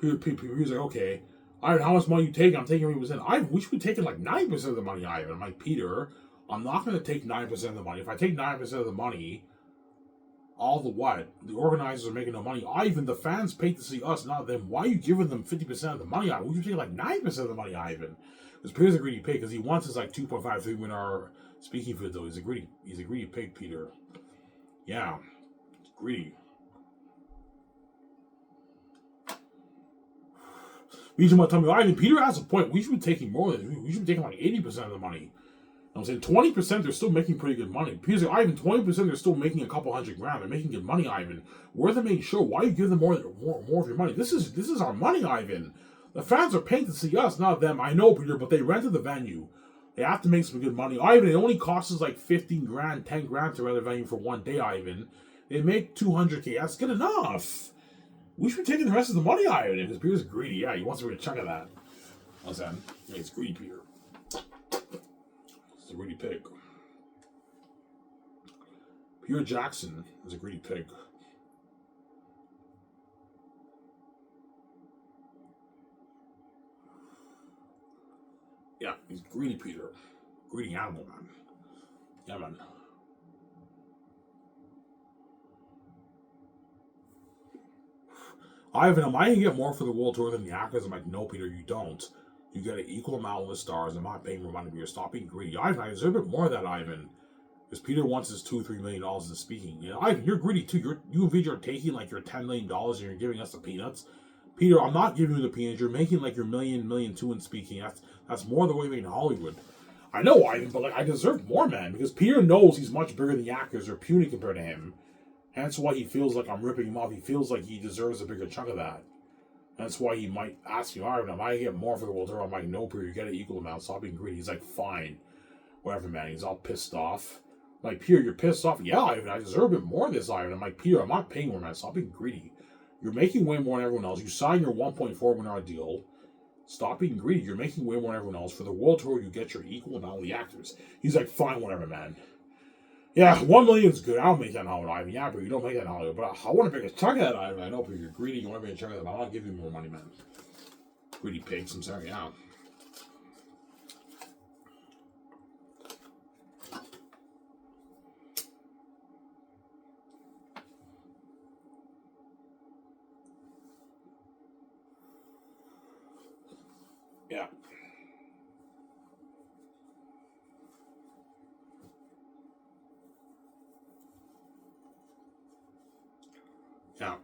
Peter's like, okay. Ivan, how much money you taking? I'm taking 80%. Ivan, we should be taking like 9% of the money, Ivan. I'm like, Peter, I'm not going to take 9% of the money. If I take 9% of the money, all the what? The organizers are making no money. Ivan, the fans pay to see us, not them. Why are you giving them 50% of the money, Ivan? We should take like 9% of the money, Ivan. Because Peter's a greedy pig, because he wants his like 2.5, 3 million hour speaking for it, though. He's a greedy pig, Peter. Yeah. He's greedy. We should tell me, Ivan, Peter has a point. We should be taking more than this. We should be taking like 80% of the money. I'm saying 20%, they're still making pretty good money. Peter's like, Ivan, 20%, they're still making a couple $100,000. They're making good money, Ivan. We're the main show. Why are you giving them more of your money? This is our money, Ivan. The fans are paying to see us, not them. I know, Peter, but they rented the venue. They have to make some good money. Ivan, it only costs us like $15,000, $10,000 to rent a venue for one day, Ivan. They make $200,000. That's good enough. We should be taking the rest of the money, Ivan. Because Peter's greedy. Yeah, he wants to get a chunk of that. What's that? Yeah, he's greedy, Peter. He's a greedy pig. Peter Jackson is a greedy pig. Yeah, he's greedy, Peter. Greedy animal, man. Yeah, man. Ivan, am I going to get more for the world tour than the actors? I'm like, no, Peter, you don't. You get an equal amount with the stars. I'm not paying more money, Peter. Stop being greedy. Ivan, I deserve a bit more of that, Ivan. Because Peter wants his $2 or $3 million in speaking. You know, Ivan, you're greedy too. You and Vijay are taking like your $10 million and you're giving us the peanuts. Peter, I'm not giving you the peanuts. You're making like your $1.2 million in speaking. That's more than what you make in Hollywood. I know, Ivan, but like I deserve more, man. Because Peter knows he's much bigger than the actors. They're puny compared to him. Hence why he feels like I'm ripping him off. He feels like he deserves a bigger chunk of that. That's why he might ask me, Ivan, am I going to get more for the world tour? I'm like, no, Peter, you get an equal amount. Stop being greedy. He's like, fine. Whatever, man. He's all pissed off. I'm like, Peter, you're pissed off? Yeah, Ivan, I deserve a bit more of this, Ivan. I'm like, Peter, I'm not paying more, man. Stop being greedy. You're making way more than everyone else. You signed your $1.4 million deal. Stop being greedy. You're making way more than everyone else. For the world tour, you get your equal amount of the actors. He's like, fine, whatever, man. Yeah, $1 million is good. I'll make that in Hollywood, Ivan. Yeah, but you don't make that in Hollywood. But I want to make a chunk of that, Ivan. I know, but you're greedy. You want to make a chunk of that, but I'll give you more money, man. Greedy pigs. I'm sorry, yeah. Yeah. Yeah.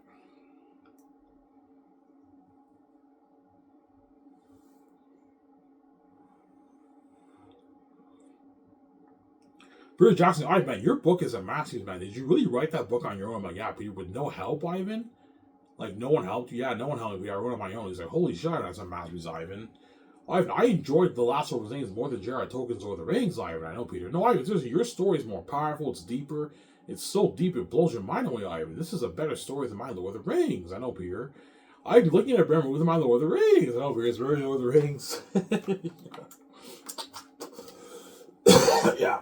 Peter Jackson, Ivan, man, your book is a masterpiece, man. Did you really write that book on your own? I'm like, yeah, Peter, with no help, Ivan? Like, no one helped you? Yeah, no one helped me. I wrote it on my own. He's like, holy shit, that's a masterpiece, Ivan. Ivan, I enjoyed The Last of the Rings more than Jared Tolkien's Lord of the Rings, Ivan. I know, Peter. No, Ivan, seriously, your story is more powerful. It's deeper. It's so deep, it blows your mind away, Ivan. This is a better story than my Lord of the Rings. I know, Peter. I've been looking at a better movie than my Lord of the Rings. I know, Peter. It's very Lord of the Rings. Yeah.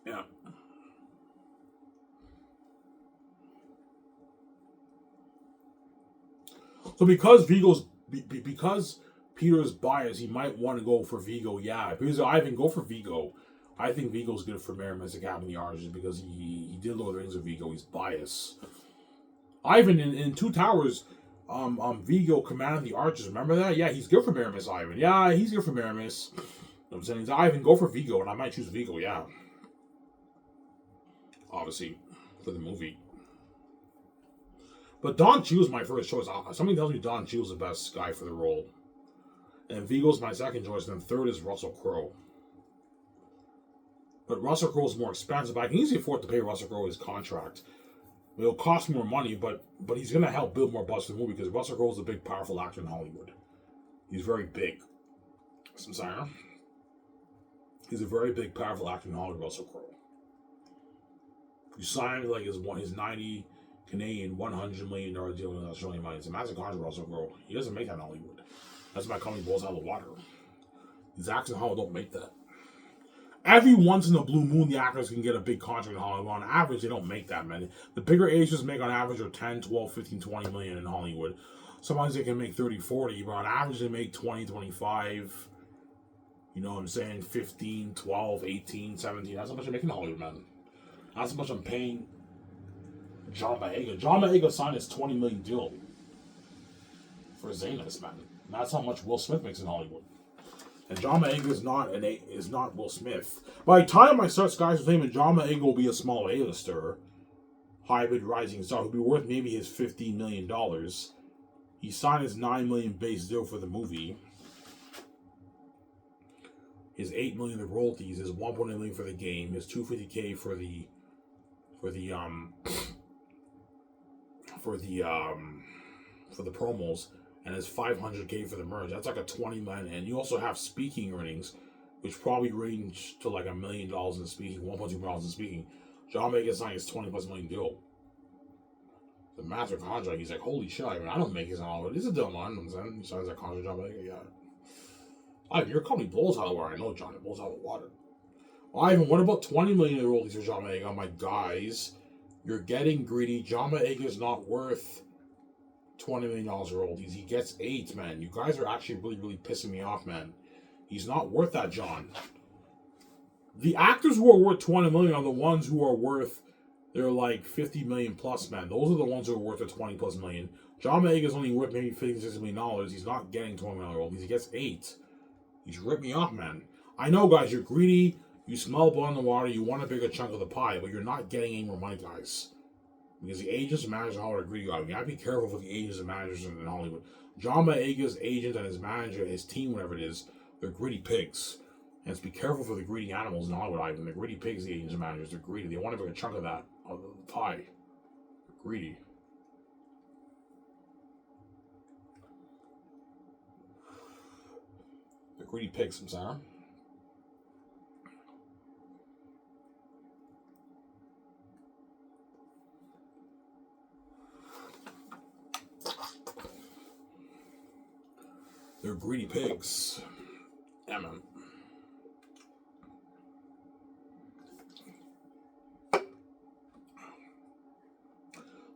Yeah. So because because Peter's biased, he might want to go for Vigo. Yeah, because Ivan, go for Vigo. I think Vigo's good for Maramis to captain the Arches because he did Lord of the Rings with Vigo. He's biased. Ivan in Two Towers, Vigo commanded the Archers. Remember that? Yeah, he's good for Maramis, Ivan. Yeah, he's good for Maramis. I'm saying, Ivan, go for Vigo, and I might choose Vigo. Yeah, obviously for the movie. But Don Cheadle's my first choice. Something tells me Don Cheadle's the best guy for the role, and Vigo's my second choice. And then third is Russell Crowe. But Russell Crowe's more expensive. But I can easily afford to pay Russell Crowe his contract. It'll cost more money, but he's going to help build more buzz for the movie because Russell Crowe's a big, powerful actor in Hollywood. He's very big. Samsara. He's a very big, powerful actor in Hollywood, Russell Crowe. You signed like his 90 Canadian $100 million deal with Australian money. It's a massive contract, Russell Crowe. He doesn't make that in Hollywood. That's why company blows out of the water. These actors in Hollywood don't make that. Every once in a blue moon, the actors can get a big contract in Hollywood. On average, they don't make that many. The bigger agents make on average are 10, 12, 15, 20 million in Hollywood. Sometimes they can make 30, 40, but on average they make 20, 25. You know what I'm saying? 15, 12, 18, 17. That's how much I make in Hollywood, man. That's how much I'm paying John Boyega. John Boyega signed his $20 million deal for Xanus, man. And that's how much Will Smith makes in Hollywood. And John Boyega is not Will Smith. By the time I start Skies with him, and John Boyega will be a small A-lister, hybrid rising star, who'll be worth maybe his $15 million. He signed his $9 million base deal for the movie. His $8 million of royalties, his $1.8 million for the game, his $250K for the promos, and his $500K for the merge. That's like a $20 million. And you also have speaking earnings, which probably range to like $1 million in speaking, $1.2 million in speaking. John Boyega signed his $20+ million deal. The master contract. He's like, holy shit! I don't make his all. It's a deal, man. He signs that contract. John Boyega, yeah. Your company blows out of the water. I know, John. It blows out of the water. Ivan, what about $20 million in royalties for John Boyega? My guys, you're getting greedy. John Boyega is not worth $20 million royalties. He gets 8, man. You guys are actually really, really pissing me off, man. He's not worth that, John. The actors who are worth $20 million are the ones who are worth, they're like $50 million plus, man. Those are the ones who are worth the $20+ million. John Boyega is only worth maybe $50-$60 million. He's not getting $20 million royalties. He gets 8. He's ripped me off, man. I know, guys, you're greedy. You smell blood in the water. You want a bigger chunk of the pie, but you're not getting any more money, guys. Because the agents and managers in Hollywood are greedy. You gotta be careful with the agents and managers in Hollywood. John Boyega's agent and his manager, his team, whatever it is, they're greedy pigs. And let's be careful for the greedy animals in Hollywood, Ivan. The greedy pigs, the agents and managers, they're greedy. They want a bigger chunk of that, of the pie. They're greedy. They're greedy pigs, I'm sorry. They're greedy pigs. Yeah, man.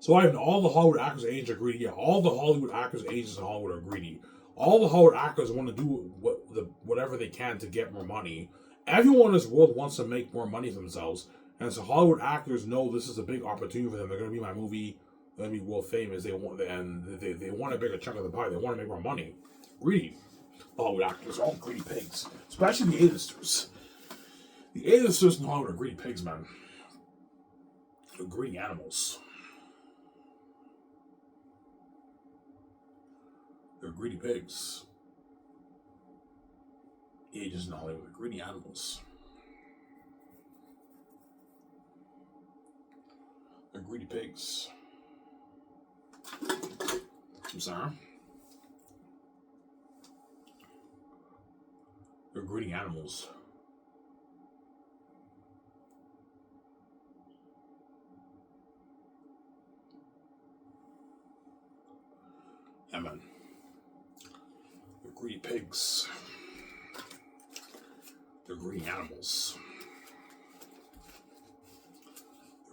So I have all the Hollywood actors and agents are greedy. Yeah, all the Hollywood actors and agents in Hollywood are greedy. All the Hollywood actors want to do whatever they can to get more money. Everyone in this world wants to make more money for themselves. And so Hollywood actors know this is a big opportunity for them. They're going to be my movie. They're going to be world famous. They want a bigger chunk of the pie. They want to make more money. Greedy. Hollywood actors are all greedy pigs. Especially the A-listers. The A-listers in Hollywood are greedy pigs, man. They're greedy animals. They're greedy pigs. The agents in Hollywood are greedy animals. They're greedy pigs. I'm sorry. They're greedy animals. Yeah, man. They're greedy pigs. They're greedy animals.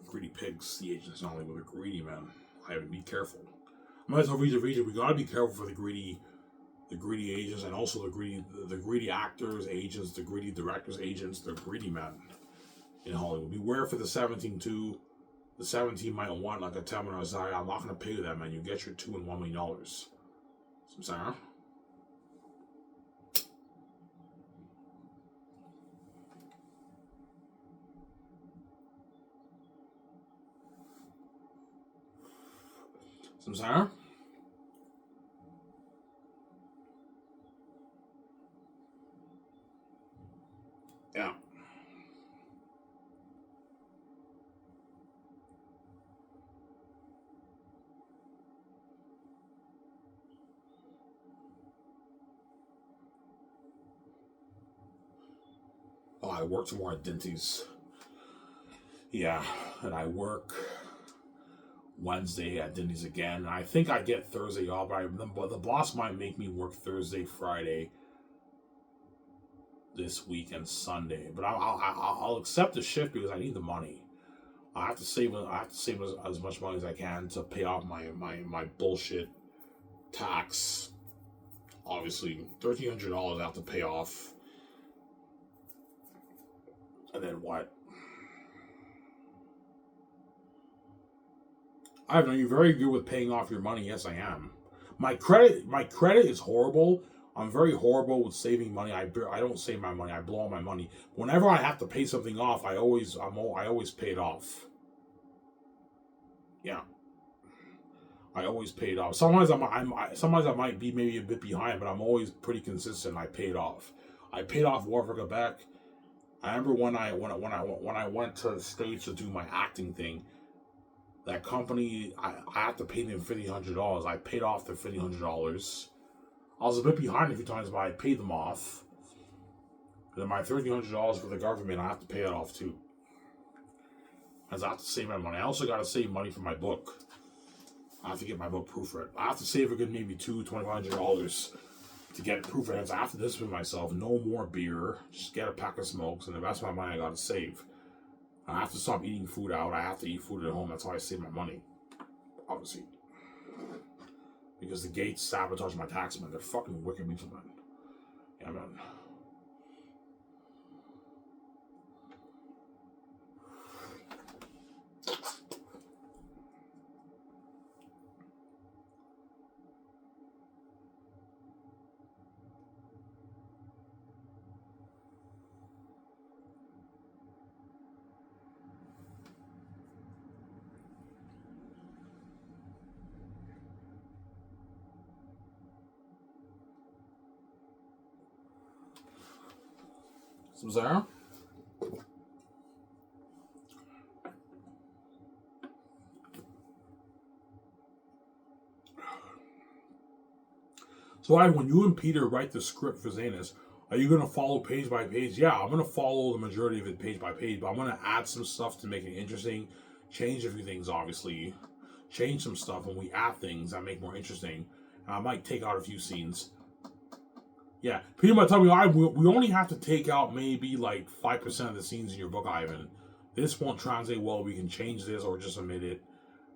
Greedy pigs, the agents not only were greedy, man. I have to be careful. Might as well read. We gotta be careful for the greedy agents, and also the greedy actors, agents, the greedy directors, agents. They're greedy men in Hollywood. Beware for the 17 too. The 17 might want like a 10 when I was like, I'm not gonna pay you that, man. You get your $2 and $1 million. I'm saying, huh? I'm saying, huh? Yeah. Oh, I work tomorrow at Denty's. Yeah, and I work Wednesday at Denny's again. I think I get Thursday off, but the boss might make me work Thursday, Friday this week, and Sunday. But I'll accept the shift because I need the money. I have to save as much money as I can to pay off my bullshit tax. Obviously, $1,300 I have to pay off, and then what? I know you're very good with paying off your money. Yes, I am. My credit is horrible. I'm very horrible with saving money. I don't save my money. I blow all my money. Whenever I have to pay something off, I always pay it off. Yeah, I always pay it off. Sometimes I might be maybe a bit behind, but I'm always pretty consistent. I pay it off. I paid off War for Quebec. I remember when I went to the States to do my acting thing. That company, I had to pay them $1,500. I paid off their $1,500. I was a bit behind a few times, but I paid them off. And then my $1,300 for the government, I have to pay that off too. Because I have to save my money. I also got to save money for my book. I have to get my book proofread. I have to save a good maybe $200-$2,500 to get it proofread. So I have to discipline myself. No more beer. Just get a pack of smokes, and the rest of my money I got to save. I have to stop eating food out. I have to eat food at home. That's how I save my money. Obviously. Because the gates sabotage my tax, man. They're fucking wicked people, man. Yeah, man. Some Zara? So, when you and Peter write the script for Xanus, are you going to follow page by page? Yeah, I'm going to follow the majority of it page by page, but I'm going to add some stuff to make it interesting, change a few things, obviously, change some stuff when we add things that make more interesting. And I might take out a few scenes. Yeah, Peter might tell me, we only have to take out maybe like 5% of the scenes in your book, Ivan. This won't translate well. We can change this or just omit it.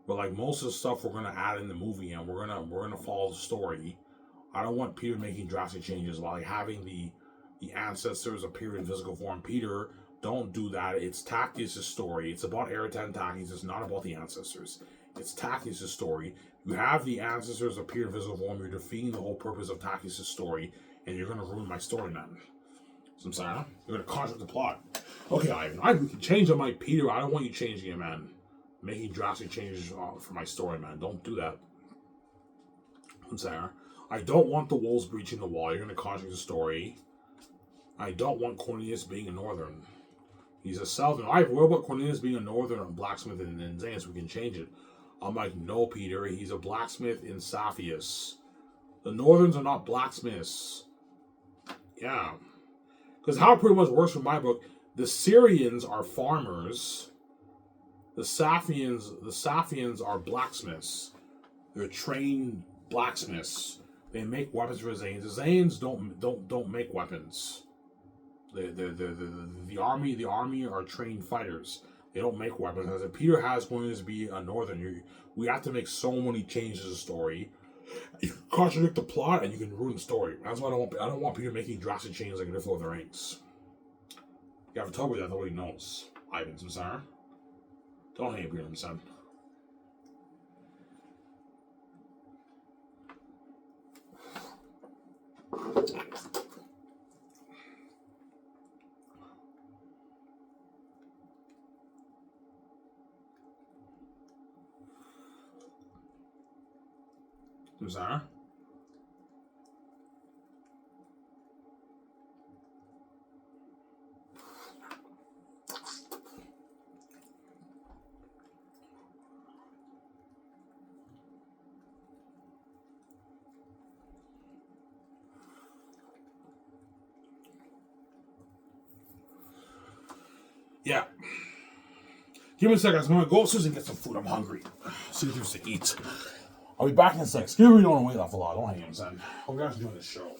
But like most of the stuff we're gonna add in the movie, and we're gonna follow the story. I don't want Peter making drastic changes while like having the ancestors appear in physical form. Peter, don't do that. It's Tactius' story. It's about Eritan and Tactius. It's not about the ancestors. It's Tactius' story. You have the ancestors appear in physical form. You're defeating the whole purpose of Tactius' story. And you're gonna ruin my story, man. So I'm sorry, huh? You're gonna contradict the plot. Okay, Ivan, we can change on my Peter. I don't want you changing it, man. Making drastic changes for my story, man. Don't do that. I'm sorry, huh? I don't want the wolves breaching the wall. You're gonna contradict the story. I don't want Cornelius being a northern. He's a southern. Ivan, what about Cornelius being a northern blacksmith in Xanus? We can change it. I'm like, no, Peter. He's a blacksmith in Saphius. The northerns are not blacksmiths. Yeah. Because how it pretty much works from my book, the Syrians are farmers. The Saphians are blacksmiths. They're trained blacksmiths. They make weapons for Zanes. The Zanes don't make weapons. The army are trained fighters. They don't make weapons. As if Peter has going to be a northern, we have to make so many changes to the story. You can contradict the plot and you can ruin the story. That's why I don't want Peter making drastic changes like in the Lord of the Rings. You have to tell me that nobody knows. Ivan, Sarah. Don't hate Peter, son. Sarah? Yeah. Give me a second. I'm going to go upstairs and get some food. I'm hungry. See if there's to eat. I'll be back in a sec. Excuse me, don't want to wait off a lot. Don't hang him, son. Hope you guys are doing this show.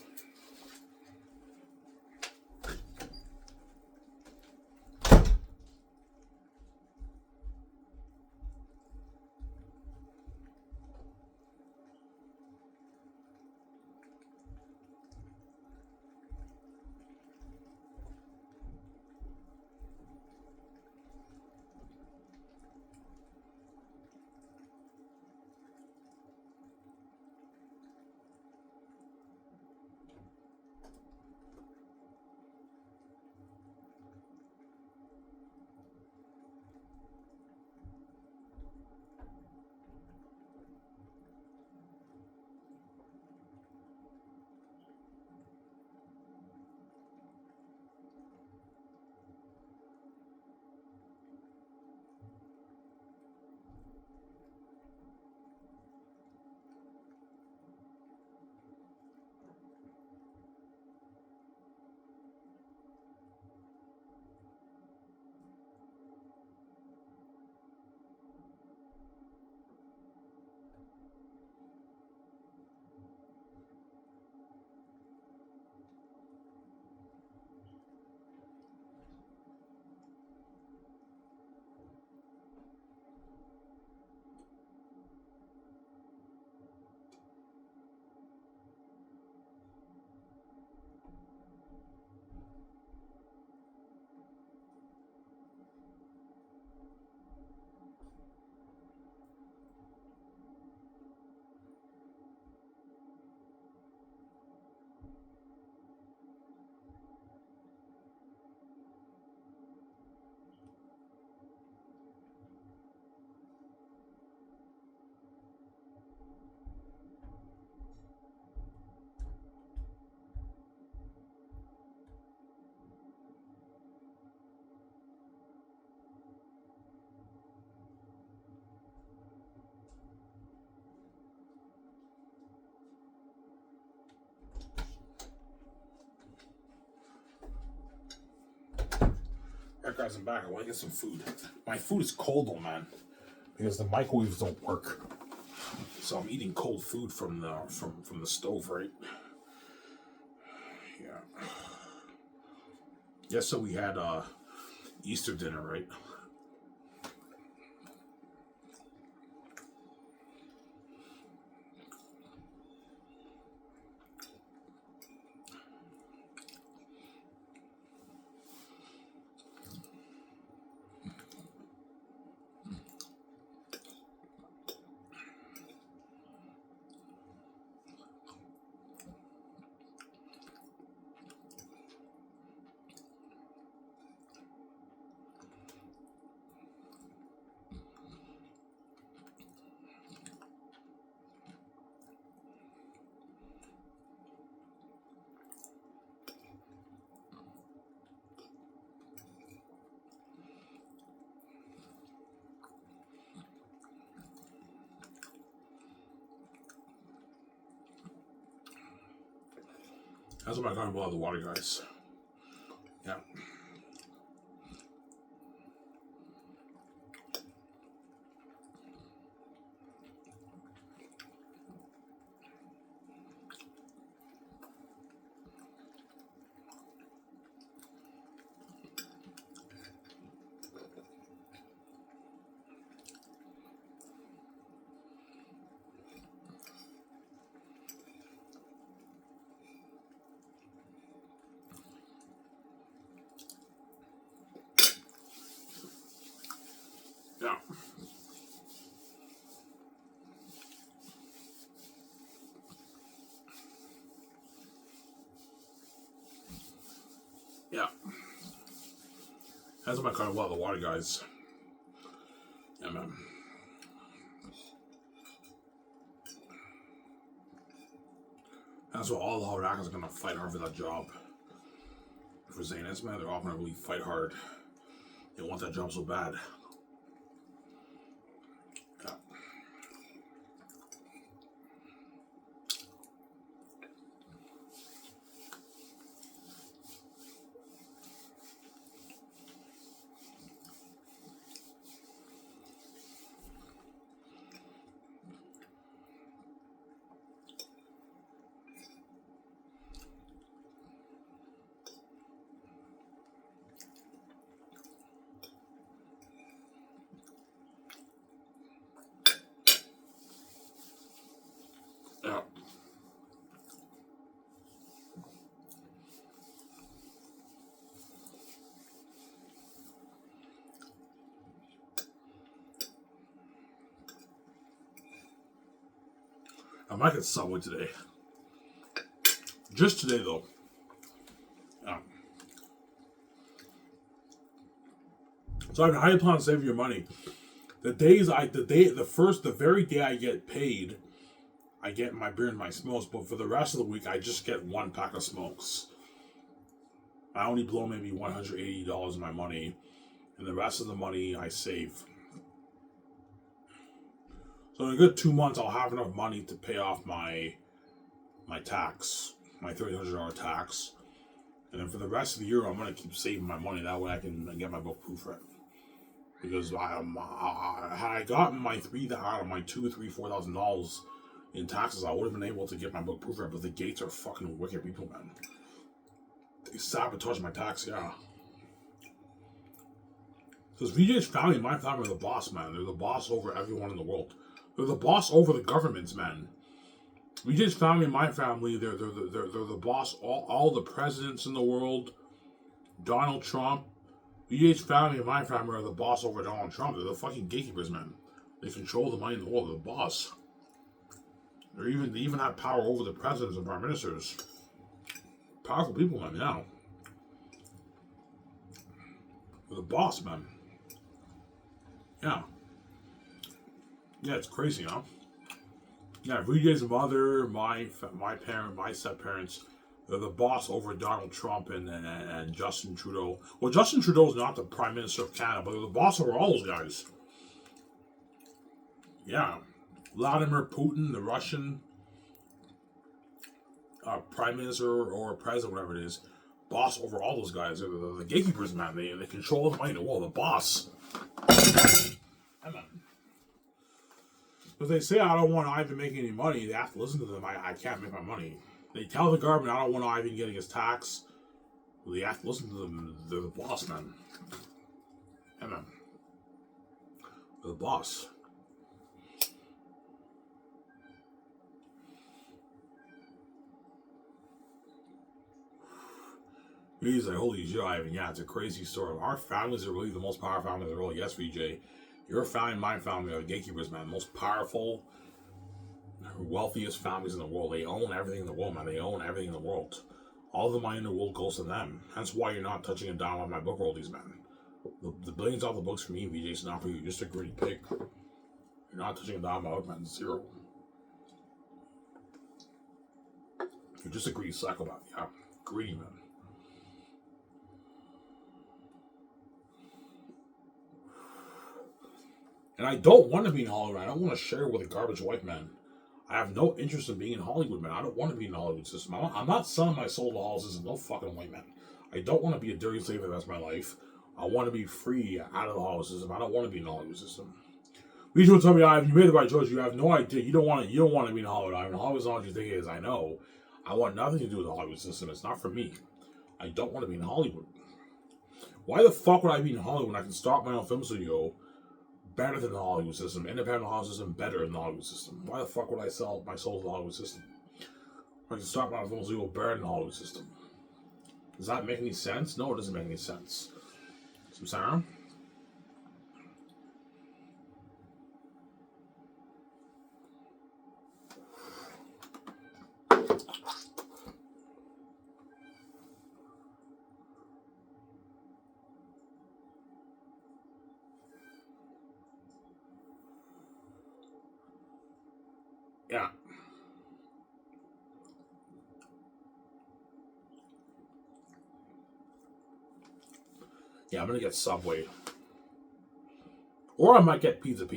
Alright guys, I'm back. I want to get some food. My food is cold though, man, because the microwaves don't work. So I'm eating cold food from the stove, right? Yeah. Yes, so we had Easter dinner, right? That's what I got about the water, guys. Yeah. Yeah. That's my kind of the water, guys. Yeah, man. That's what all the Harakas are gonna fight hard for that job. For Xanus, man, they're all gonna really fight hard. They want that job so bad. Yeah. Yeah. I might get Subway today. Just today, though. Yeah. So, how do you plan on saving your money? The very day I get paid, I get my beer and my smokes, but for the rest of the week, I just get one pack of smokes. I only blow maybe $180 of my money, and the rest of the money I save. So in a good 2 months, I'll have enough money to pay off my tax, my $300 tax. And then for the rest of the year, I'm going to keep saving my money. That way I can get my book proofread. Because had I gotten my $4,000 in taxes, I would have been able to get my book proofread. But the Gates are fucking wicked people, man. They sabotage my tax, yeah. Because VJ's family and my family are the boss, man. They're the boss over everyone in the world. They're the boss over the governments, man. VJ's family and my family, they're the boss. All the presidents in the world, Donald Trump. VJ's family and my family are the boss over Donald Trump. They're the fucking gatekeepers, man. They control the money in the world. They're the boss. They even have power over the presidents and prime ministers. Powerful people, man. Yeah. They're the boss, man. Yeah. Yeah, it's crazy, huh? Yeah, VJ's mother, my parent, my step-parents, they're the boss over Donald Trump and Justin Trudeau. Well, Justin Trudeau's not the Prime Minister of Canada, but they're the boss over all those guys. Yeah. Vladimir Putin, the Russian Prime Minister or President, whatever it is, boss over all those guys. They're the gatekeepers, man. They control the money in the world, the boss. But they say I don't want Ivan making any money. They have to listen to them. I can't make my money. They tell the government I don't want Ivan getting his tax. Well, they have to listen to them. They're the boss, man. Yeah, man. They're the boss. He's like, holy shit, Ivan. Yeah, it's a crazy story. Our families are really the most powerful families in the world. Yes, VJ. Your family and my family are the gatekeepers, man. The most powerful, wealthiest families in the world. They own everything in the world, man. They own everything in the world. All the money in the world goes to them. Hence why you're not touching a dime on my book royalties, man. The billions of the books for me, VJ, is not for you. You're just a greedy pig. You're not touching a dime on my book, man. Zero. You're just a greedy psychopath. Yeah. Greedy, man. And I don't want to be in Hollywood. I don't want to share with a garbage white man. I have no interest in being in Hollywood, man. I don't want to be in the Hollywood system. I'm not selling my soul to the Hollywood system. No fucking white man. I don't want to be a dirty slave for the rest of my life. I want to be free out of the Hollywood system. I don't want to be in the Hollywood system. Please don't tell me, Ivan, you made the right choice. You have no idea. You don't want to be in Hollywood, Ivan. Hollywood's not what you think it is. I know. I want nothing to do with the Hollywood system. It's not for me. I don't want to be in Hollywood. Why the fuck would I be in Hollywood when I can start my own film studio better than the Hollywood system, independent Hollywood system, better than the Hollywood system? Why the fuck would I sell my soul to the Hollywood system? I can start my own film studio better than the Hollywood system. Does that make any sense? No, it doesn't make any sense. Some sound? Yeah, I'm gonna get Subway. Or I might get Pizza.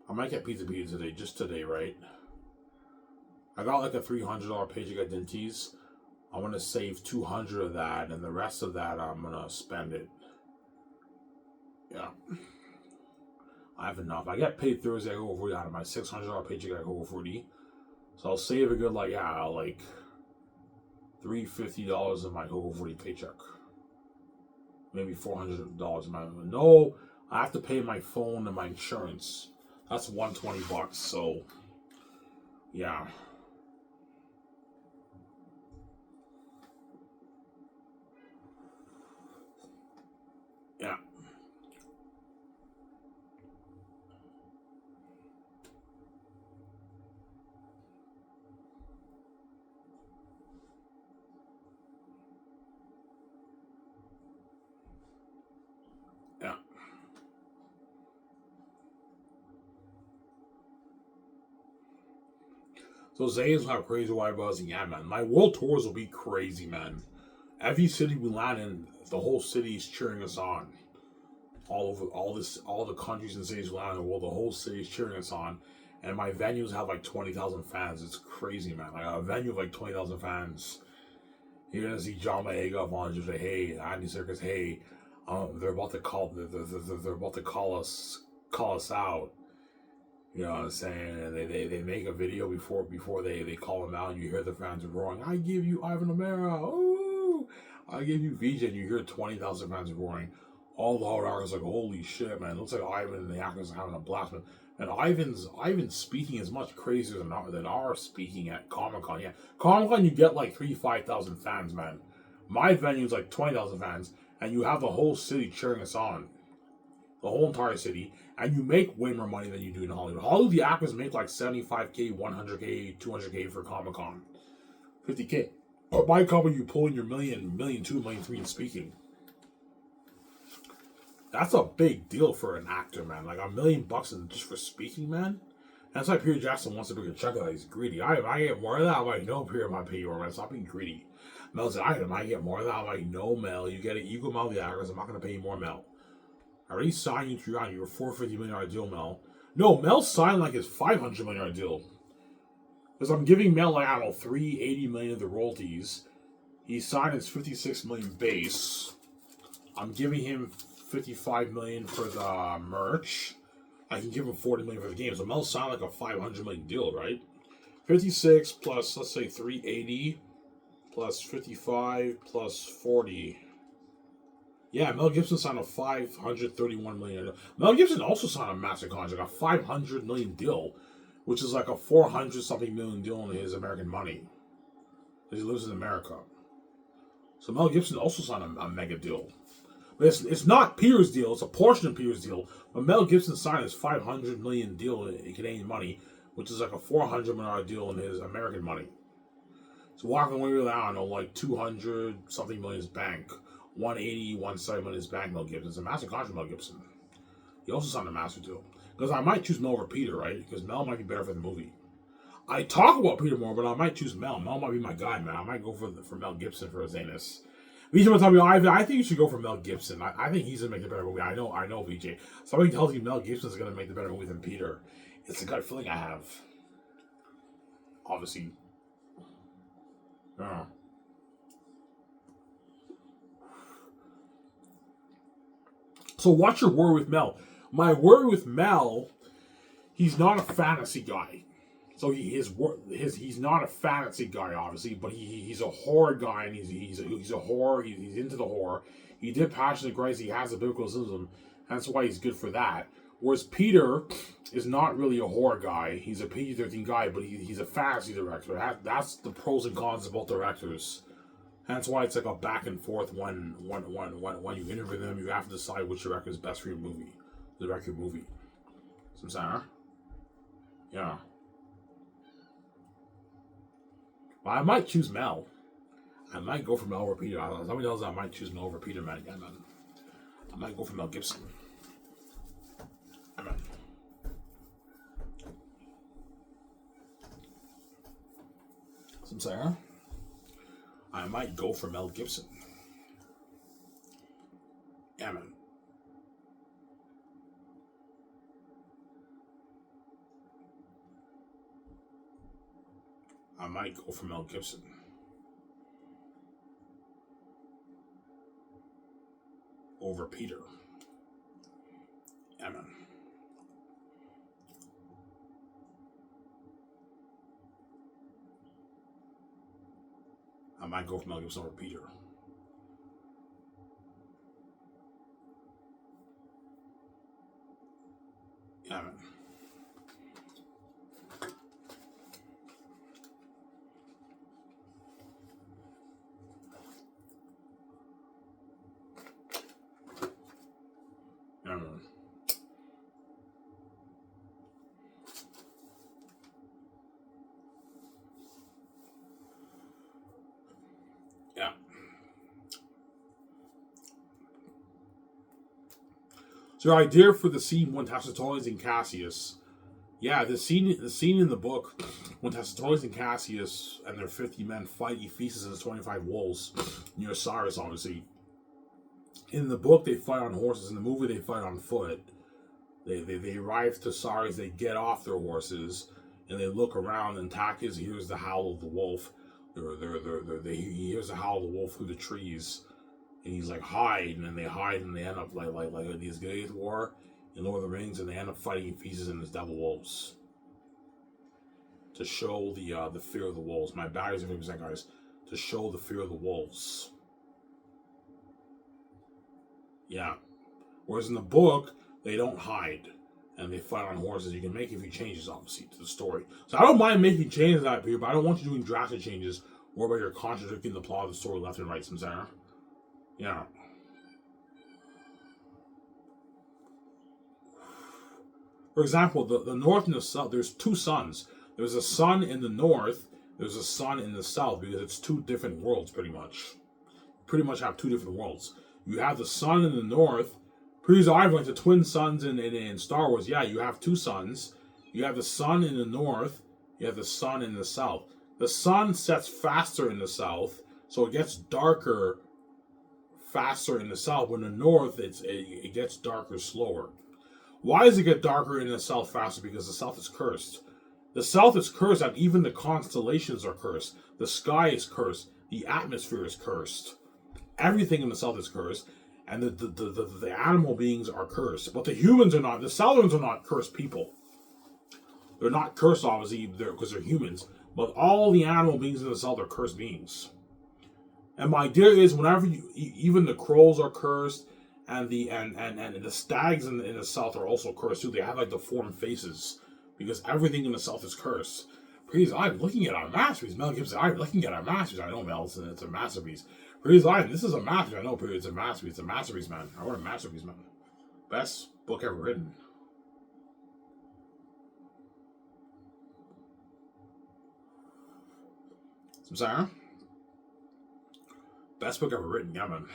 I might get Pizza today, just today, right? I got like a $300 paycheck at Denty's. I want to save $200 of that, and the rest of that I'm gonna spend it. Yeah, I have enough. I get paid Thursday. I go over out of my $600 paycheck. I go over 40, so I'll save a good like $350 of my over 40 paycheck. Maybe $400 of my no. I have to pay my phone and my insurance. That's $120. So yeah. Yeah. Yeah. So Zane's how crazy wide buzzing. Yeah, man. My world tours will be crazy, man. Every city we land in, the whole city is cheering us on. All over all the countries and cities around the world, the whole city is cheering us on. And my venues have like 20,000 fans. It's crazy, man. Like a venue of like 20,000 fans. You're gonna see John Maega up on just say, "Hey, Andy Serkis, hey, they're about to call us out." You know what I'm saying? And they make a video before they call him out. And you hear the fans roaring, "I give you Ivan Amara, ooh! I give you VJ." And you hear 20,000 fans roaring. All the hard actors like, "Holy shit, man!" It looks like Ivan and the actors are having a blast, man. And Ivan's speaking is much crazier than our speaking at Comic Con. Yeah, Comic Con you get like 5,000 fans, man. My venue's like 20,000 fans, and you have the whole city cheering us on, the whole entire city, and you make way more money than you do in Hollywood. Hollywood, the actors make like 75K, 100K, 200K for Comic Con, 50K. But my company, you pull in your million, $1.2 million, $1.3 million in speaking. That's a big deal for an actor, man. Like $1 million just for speaking, man. That's why Peter Jackson wants to bring a check of that. He's greedy. I get more of that. I'm like, no, Peter, I pay you more, man. Stop being greedy. Mel said, I get more of that. I'm like, no, Mel, you get it. You go Mel the actors. I'm not going to pay you more, Mel. I already signed you to your $450 million deal, Mel. No, Mel signed like his $500 million deal. Because I'm giving Mel, like, I don't know, $380 million of the royalties. He signed his $56 million base. I'm giving him $55 million for the merch. I can give him $40 million for the game. So Mel signed like a $500 million deal, right? 56 plus, let's say 380 plus 55 plus 40. Yeah, Mel Gibson signed a $531 million. Mel Gibson also signed a massive contract, a $500 million deal, which is like a 400 something million deal in his American money. Because he lives in America. So Mel Gibson also signed a mega deal. But it's not Peter's deal, it's a portion of Peter's deal. But Mel Gibson signed his $500 million deal in Canadian money, which is like a $400 million deal in his American money. So walking away with, I don't know, like 200 something million in his bank. 180, 170 million in his bank, Mel Gibson. It's a massive contract, Mel Gibson. He also signed a massive deal. Because I might choose Mel over Peter, right? Because Mel might be better for the movie. I talk about Peter more, but I might choose Mel. Mel might be my guy, man. I might go for Mel Gibson for Xanus. VJ will tell me, I think you should go for Mel Gibson. I think he's going to make the better movie. I know, VJ. Somebody tells you Mel Gibson's going to make the better movie than Peter. It's a gut feeling I have. Obviously. So what's your worry with Mel? My worry with Mel, he's not a fantasy guy. So he's not a fantasy guy, obviously, but he's a horror guy, and he's a horror. He's into the horror. He did Passion of Christ. He has a biblical system. That's why he's good for that. Whereas Peter is not really a horror guy. He's a PG-13 guy, but he's a fantasy director. That's the pros and cons of both directors. That's why it's like a back and forth when you interview them. You have to decide which director is best for your movie. Direct your movie. So I'm saying, huh? Yeah. Well, I might choose Mel. I might go for Mel over Peter. Somebody else I might choose Mel over Peter, man. Again, man. I might go for Mel Gibson. Amen. So I'm saying, huh? I might go for Mel Gibson. Yeah, man. I might go for Mel Gibson. Over Peter. Yeah, man. I might go for Mel Gibson over Peter. Yeah, man. Yeah, man. Yeah. So the idea for the scene when Tacitus and Cassius, yeah, the scene in the book when Tacitus and Cassius and their 50 men fight Ephesus and his 25 wolves near Cyrus, obviously. In the book, they fight on horses. In the movie, they fight on foot. They arrive to Cyrus, they get off their horses, and they look around, and Tachys hears the howl of the wolf. He hears the howl of the wolf through the trees, and he's like, hide, and then they hide, and they end up like these guys war in Lord of the Rings, and they end up fighting Ephesus and his devil wolves. To show the fear of the wolves. My batteries are 50%, guys. To show the fear of the wolves. Yeah. Whereas in the book, they don't hide. And they fight on horses. You can make a few changes, obviously, to the story. So I don't mind making changes out here, but I don't want you doing drastic changes whereby you're contradicting the plot of the story left and right, Samsara. Yeah. For example, the north and the south, there's two suns. There's a sun in the north, there's a sun in the south, because it's two different worlds, pretty much. Pretty much have two different worlds. You have the sun in the north. Pretty Ivan, like the twin suns in Star Wars. Yeah, you have two suns. You have the sun in the north. You have the sun in the south. The sun sets faster in the south, so it gets darker faster in the south. When in the north, it gets darker slower. Why does it get darker in the south faster? Because the south is cursed. The south is cursed, and even the constellations are cursed. The sky is cursed. The atmosphere is cursed. Everything in the south is cursed, and the animal beings are cursed. But the humans are not. The Southerns are not cursed people. They're not cursed, obviously, because they're humans. But all the animal beings in the south are cursed beings. And my idea is, whenever even the crows are cursed, and the stags in the south are also cursed too. They have like deformed faces because everything in the south is cursed. Please, I'm looking at our masterpiece. Mel Gibson, I'm looking at our masterpiece. I know, Mel, it's a masterpiece. Please, this is a masterpiece. I know, it's a masterpiece. It's a masterpiece, man. I want a masterpiece, man. Best book ever written. Samsara? Best book ever written, yeah, man.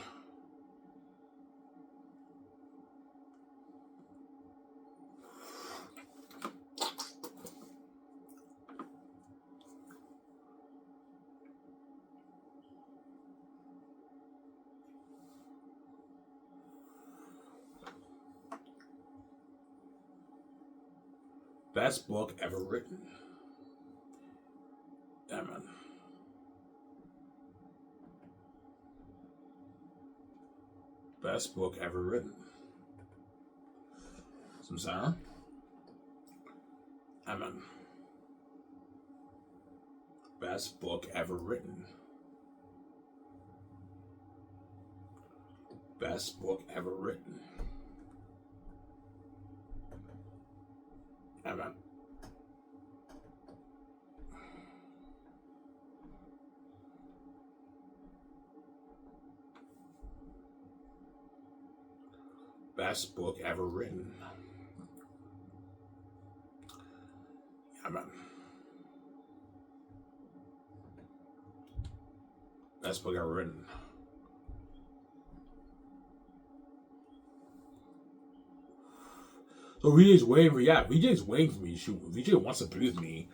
Best book ever written. Yeah, man. Best book ever written. Samsara? Yeah, man. Best book ever written. Best book ever written. Yeah, man. Best book ever written. Yeah, man. Best book ever written. So VJ's waiting for, VJ's waiting for me. VJ wants to be with me.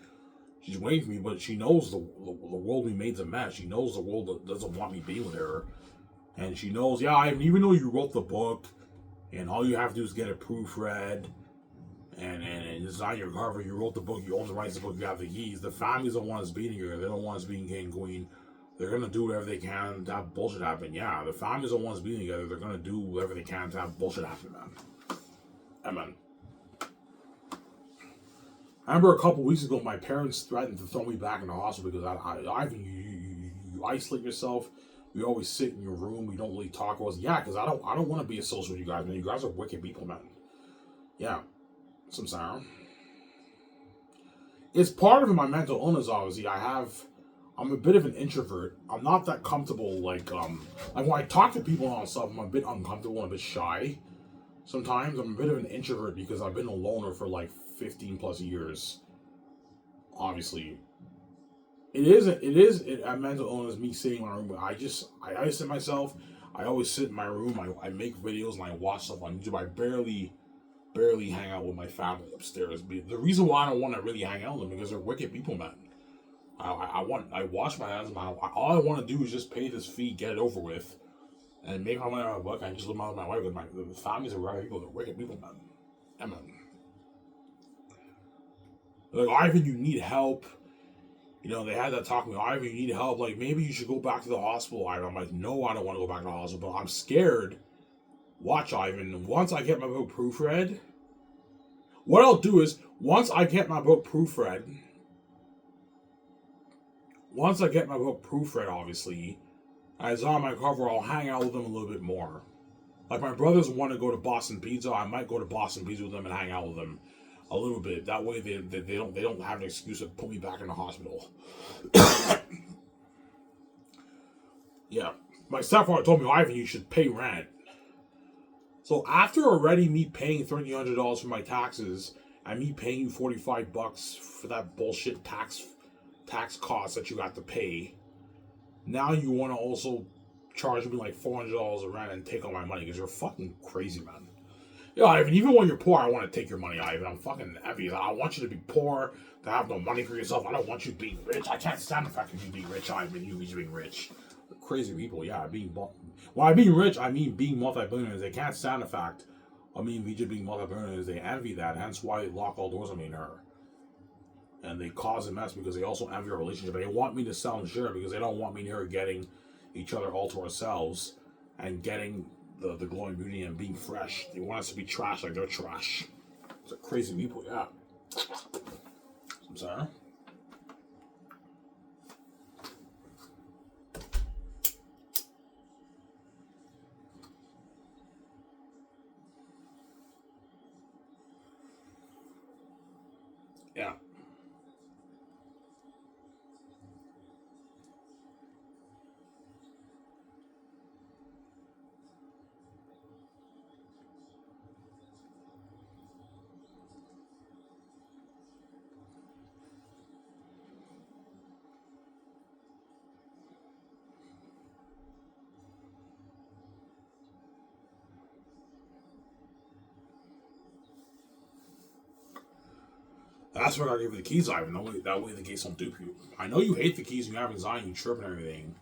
She's waiting for me, but she knows the world we made's a mess. She knows the world doesn't want me being with her. And she knows, yeah, I even though you wrote the book, and all you have to do is get it proofread, and it's on your cover, you wrote the book, you own the rights to the book, you have the keys. The families don't want us being here. They don't want us being king and queen. They're going to do whatever they can to have bullshit happen. Yeah, the families don't want us being together. They're going to do whatever they can to have bullshit happen, man. Amen. I remember a couple weeks ago, my parents threatened to throw me back in the hospital because you isolate yourself. You always sit in your room. You don't really talk. I was, yeah, because I don't want to be associated with you guys, man. You guys are wicked people, man. Yeah. Some sorrow. It's part of my mental illness, obviously. I'm a bit of an introvert. I'm not that comfortable, like when I talk to people and all stuff, I'm a bit uncomfortable and a bit shy. Sometimes I'm a bit of an introvert because I've been a loner for like 15 plus years. Obviously. It is a mental illness, me sitting in my room, but I isolate myself. I always sit in my room, I make videos and I watch stuff on YouTube. I barely hang out with my family upstairs. The reason why I don't want to really hang out with them because they're wicked people, man. I wash my hands. All I want to do is just pay this fee, get it over with, and make my money out of my book. And just live out with my wife. The families are right people. They're wicked people, man. Amen. Like, Ivan, you need help. You know, they had that talk with me. Ivan, you need help. Like, maybe you should go back to the hospital, Ivan. I'm like, no, I don't want to go back to the hospital. But I'm scared. Watch, Ivan. Once I get my book proofread, what I'll do is, once I get my book proofread, obviously, as on my cover, I'll hang out with them a little bit more. Like, my brothers want to go to Boston Pizza. I might go to Boston Pizza with them and hang out with them a little bit. That way, they don't have an excuse to put me back in the hospital. Yeah, my stepfather told me, Ivan, you should pay rent. So after already me paying $1,300 for my taxes and me paying you $45 for that bullshit tax cost that you got to pay, now you want to also charge me like $400 a rent and take all my money because you're fucking crazy, man. Yeah, Ivan, even when you're poor, I want to take your money, Ivan. I'm fucking envious. I want you to be poor, to have no money for yourself. I don't want you being rich. I can't stand the fact that you being rich, Ivan. You being rich. Crazy people, yeah. When I mean rich, I mean being multi-billionaires. They can't stand the fact of me and VJ being multi-billionaires. They envy that, hence why they lock all doors on me and her. And they cause a mess because they also envy our relationship. They want me to sell and share because they don't want me and her getting each other all to ourselves and getting the glowing beauty and being fresh. They want us to be trash like they're trash. It's crazy people, yeah. I'm sorry. Yeah. That's why I give you the keys, Ivan. That way the gates don't dupe you. I know you hate the keys and you have anxiety, you trip and everything.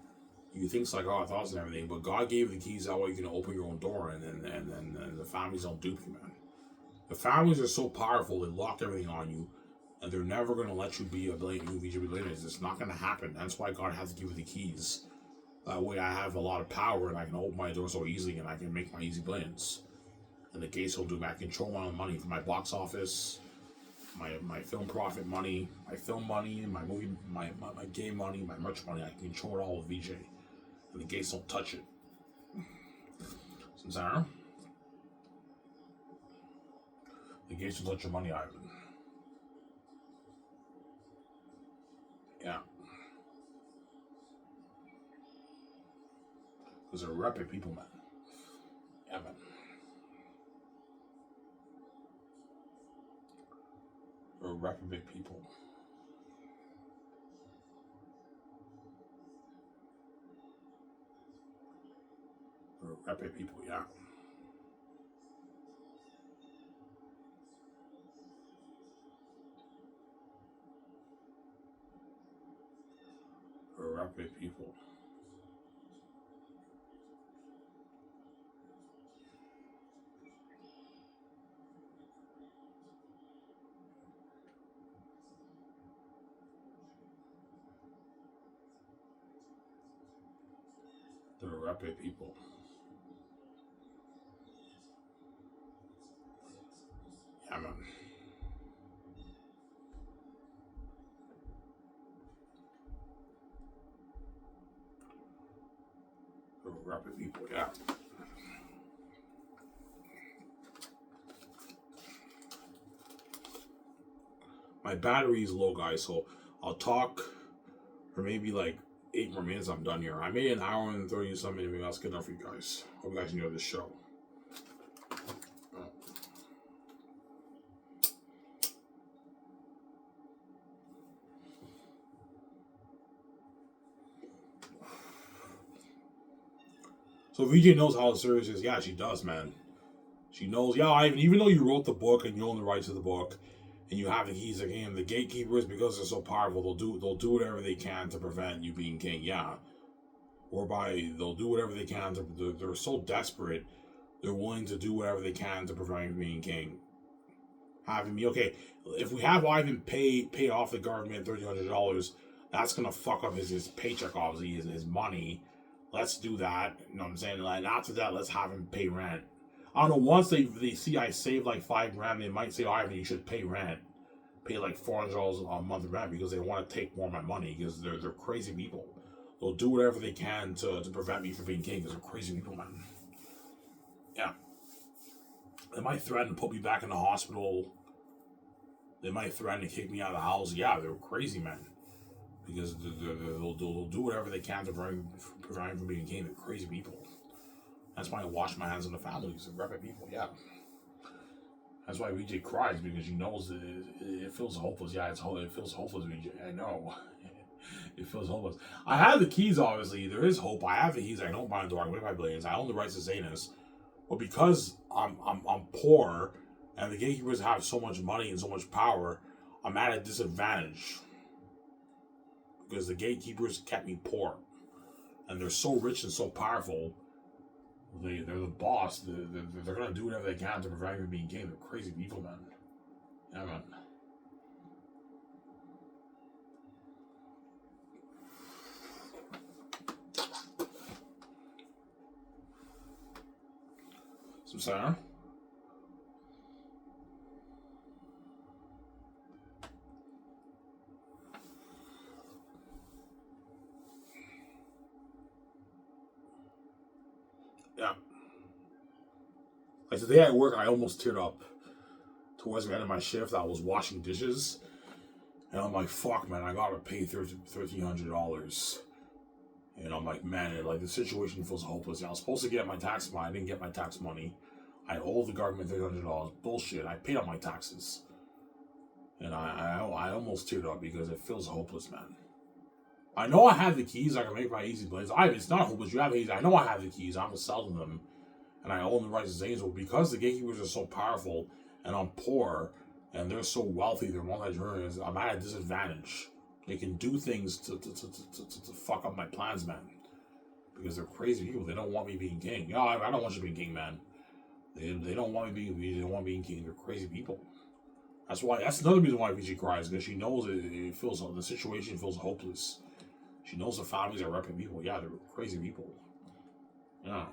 You think psychotic thoughts and everything, but God gave you the keys that way you can open your own door and then the families don't dupe you, man. The families are so powerful, they lock everything on you, and they're never going to let you be a billionaire. It's not going to happen. That's why God has to give you the keys. That way I have a lot of power and I can open my door so easily and I can make my easy billions. And the gates will do that. I control my own money from my box office, my film profit money, my film money, my movie, my game money, my merch money. I can control it all with VJ. And the gates don't touch it. Sarah? The gates don't touch your money, Ivan. Yeah. Because they're rapid people, man. Yeah, man. They're rapid people. They're rapid people, yeah. They're rapid people. They're rapid people. Yeah, man. They're rapid people, yeah. My battery is low, guys, so I'll talk for maybe like 8 more minutes. I'm done here. I made an hour and 30 something. Maybe that's good enough for you guys. Hope you guys enjoy this show. So VJ knows how serious it is. Yeah, she does, man. She knows. Yeah, Ivan. Even though you wrote the book and you own the rights to the book, and you have the keys to the game, the gatekeepers, because they're so powerful, they'll do whatever they can to prevent you being king. Yeah, they'll do whatever they can to. They're so desperate. They're willing to do whatever they can to prevent you being king. Having me, okay, if we have Ivan pay off the government $1,300, that's gonna fuck up his paycheck, obviously, his money. Let's do that. You know what I'm saying? And after that, let's have him pay rent. I don't know, once they see I save like $5,000, they might say, Ivan, you should pay rent. Pay like $400 a month rent, because they want to take more of my money, because they're crazy people. They'll do whatever they can to prevent me from being king, because they're crazy people, man. Yeah. They might threaten to put me back in the hospital. They might threaten to kick me out of the house. Yeah, they're crazy, man. Because they'll do whatever they can to prevent me from being king. They're crazy people. That's why I wash my hands on the families and rapid people, yeah. That's why VJ cries, because she knows it feels hopeless. Yeah, it feels hopeless, VJ. I know. It feels hopeless. I have the keys, obviously. There is hope. I have the keys. I don't buy the dark. My billions. I own the rights to Xanus. But because I'm poor, and the gatekeepers have so much money and so much power, I'm at a disadvantage. Because the gatekeepers kept me poor. And they're so rich and so powerful. They're the boss. They're going to do whatever they can to prevent me being king. They're crazy people, man. Yeah, man. Some cider. Yeah. Like today at work, I almost teared up. Towards the end of my shift, I was washing dishes. And I'm like, fuck, man, I gotta pay $1,300. And I'm like, man, the situation feels hopeless. I was supposed to get my tax money. I didn't get my tax money. I owe the government $300. Bullshit. I paid up my taxes. And I almost teared up because it feels hopeless, man. I know I have the keys. I can make my easy blades. It's not hopeless. You have the keys. I know I have the keys. I'm selling them. And I own the rights to Xanus. Because the gatekeepers are so powerful and I'm poor and they're so wealthy, they're multi-millionaires, I'm at a disadvantage. They can do things to fuck up my plans, man. Because they're crazy people. They don't want me being king. Yeah, I don't want you being king, man. They don't want me being. They don't want me being king. They're crazy people. That's another reason why VG cries, because she knows it feels, the situation feels hopeless. She knows the families are repping people. Yeah, they're crazy people. Yeah.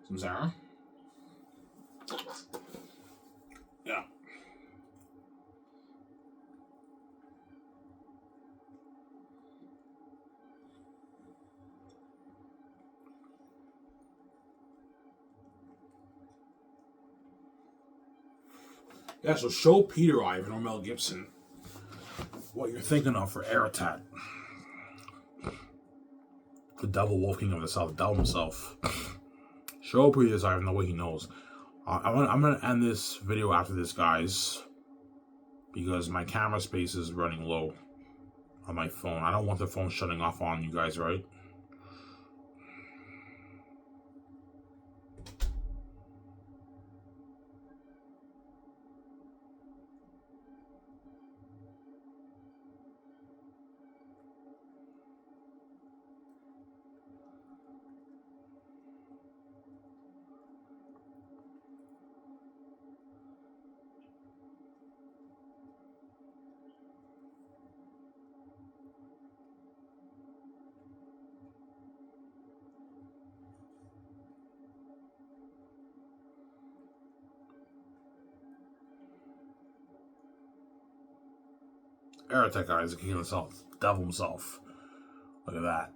Some Sarah? Yeah. Yeah, so show Peter Ivan or Mel Gibson what you're thinking of for Aratat. The devil wolf king of the south, the devil himself. Show Peter Ivan the way he knows. I'm going to end this video after this, guys, because my camera space is running low on my phone. I don't want the phone shutting off on you guys, right? Heretic guy is the king of the south. Devil himself. Look at that.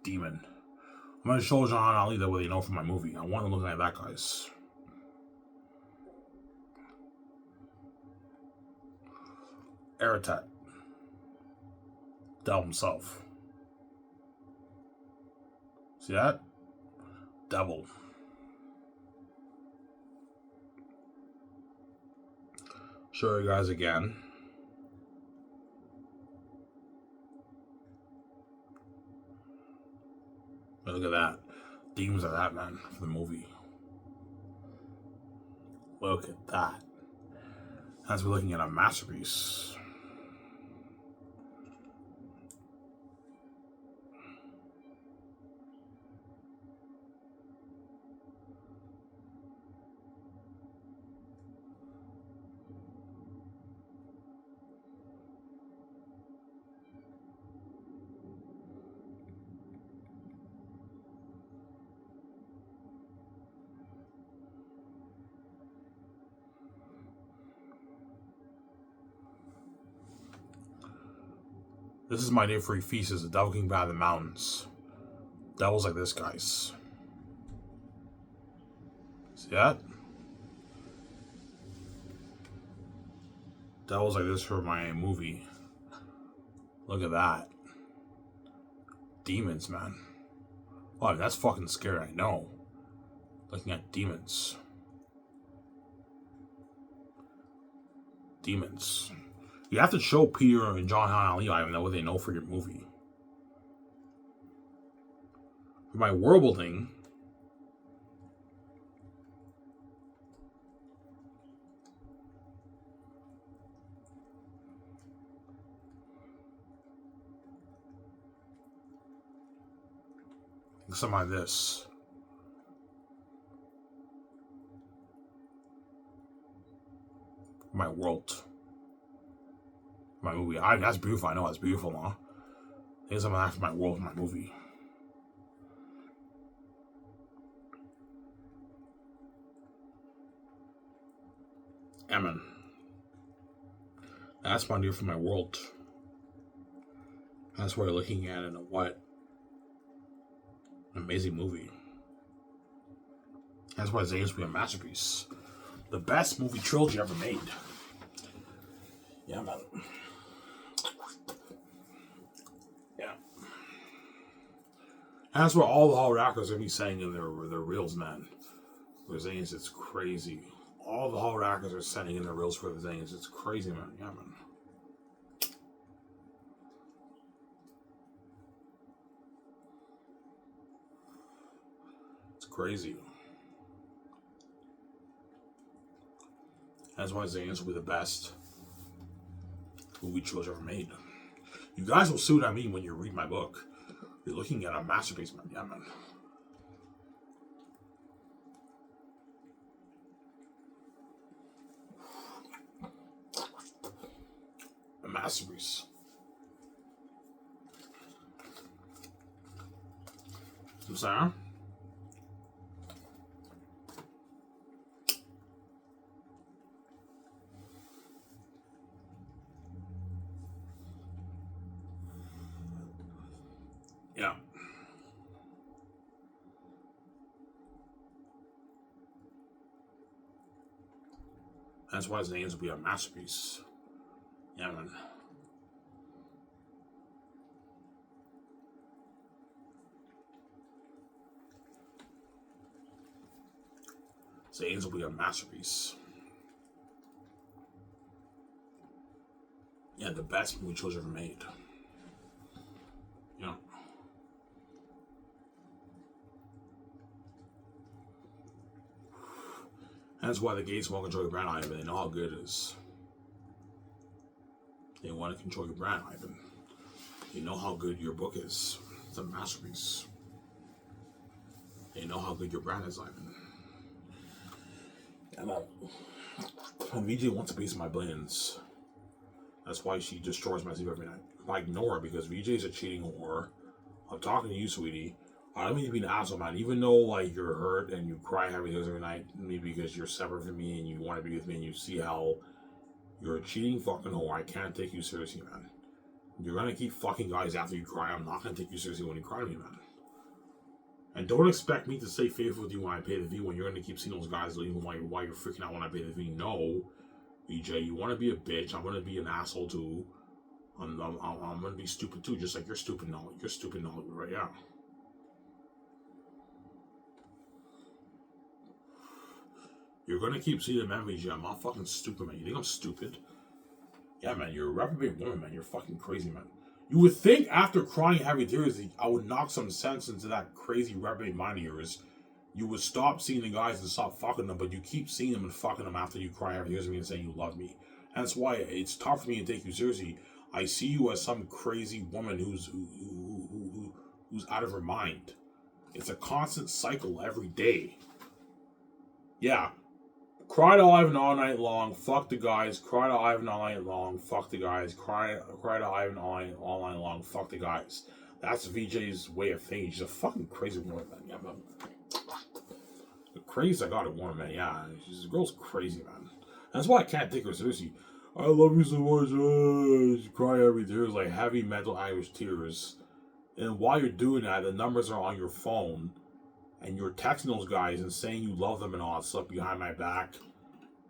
Demon. I'm going to show John Ali that way they know from my movie. I want to look at that, guys. Heretic. Devil himself. See that? Devil. Show you guys again. Look at that. Demons of that, man, for the movie. Look at that. As we're looking at a masterpiece. This is my new free feast, is the Devil King by the Mountains. Devils like this, guys. See that? Devils like this for my movie. Look at that. Demons, man. Oh, that's fucking scary, I know. Looking at demons. Demons. You have to show Peter and John Ali, I don't know what they know for your movie. For my world building, something like this. My world. My movie. That's beautiful. I know that's beautiful, huh? I think something after my world, my movie. Amen. That's my deal for my world. That's what we're looking at in a what? An amazing movie. That's why Xanus will be a masterpiece. The best movie trilogy ever made. Yeah, man. Yeah. And that's what all the Hall Rockers are going to be saying in their reels, man. For Xanus, it's crazy. All the Hall Rockers are sending in their reels for the Xanus. It's crazy, man. Yeah, man. It's crazy. That's why Xanus will be the best movie trilogy ever made. You guys will see what I mean when you read my book. You're looking at a masterpiece, man. Yeah, man. A masterpiece. I'm sorry? Yeah. That's why his names will be a masterpiece. Yeah, man. Zane's will be a masterpiece. Yeah, the best movie trilogy ever made. Yeah. That's why the Gates won't control your brand, Ivan. They know how good it is. They want to control your brand, Ivan. They know how good your book is. It's a masterpiece. They know how good your brand is, Ivan. And VJ wants a piece of my billions. That's why she destroys my sleep every night. I ignore her because VJ is a cheating whore. I'm talking to you, sweetie. I don't mean to be an asshole, man. Even though, like, you're hurt and you cry every night, maybe because you're separate from me and you want to be with me and you see how You're a cheating fucking whore. I can't take you seriously, man. You're gonna keep fucking guys after you cry. I'm not gonna take you seriously when you cry to me, man. And don't expect me to stay faithful with you when I pay the fee when you're gonna keep seeing those guys leaving while you're freaking out when I pay the fee. No, BJ, you wanna be a bitch. I'm gonna be an asshole too. I'm gonna be stupid too, just like you're stupid now. You're stupid now, right? Yeah. You're gonna keep seeing them, MVG. I'm not fucking stupid, man. You think I'm stupid? Yeah, man. You're a reprobate woman, man. You're fucking crazy, man. You would think after crying heavy tears, I would knock some sense into that crazy reprobate mind of yours. You would stop seeing the guys and stop fucking them, but you keep seeing them and fucking them after you cry heavy tears at me and saying you love me. And that's why it's tough for me to take you seriously. I see you as some crazy woman who's out of her mind. It's a constant cycle every day. Yeah. Cry to Ivan all night long, fuck the guys. Cry to Ivan all night long, fuck the guys. Cry to Ivan all night long, fuck the guys. That's VJ's way of thinking. She's a fucking crazy woman, man. Yeah, man. The crazy I got a woman, man. Yeah, the girl's crazy, man. That's why I can't take her seriously. I love you so much. She cry every tears, like heavy mental anguish tears. And while you're doing that, the numbers are on your phone. And you're texting those guys and saying you love them and all that stuff behind my back.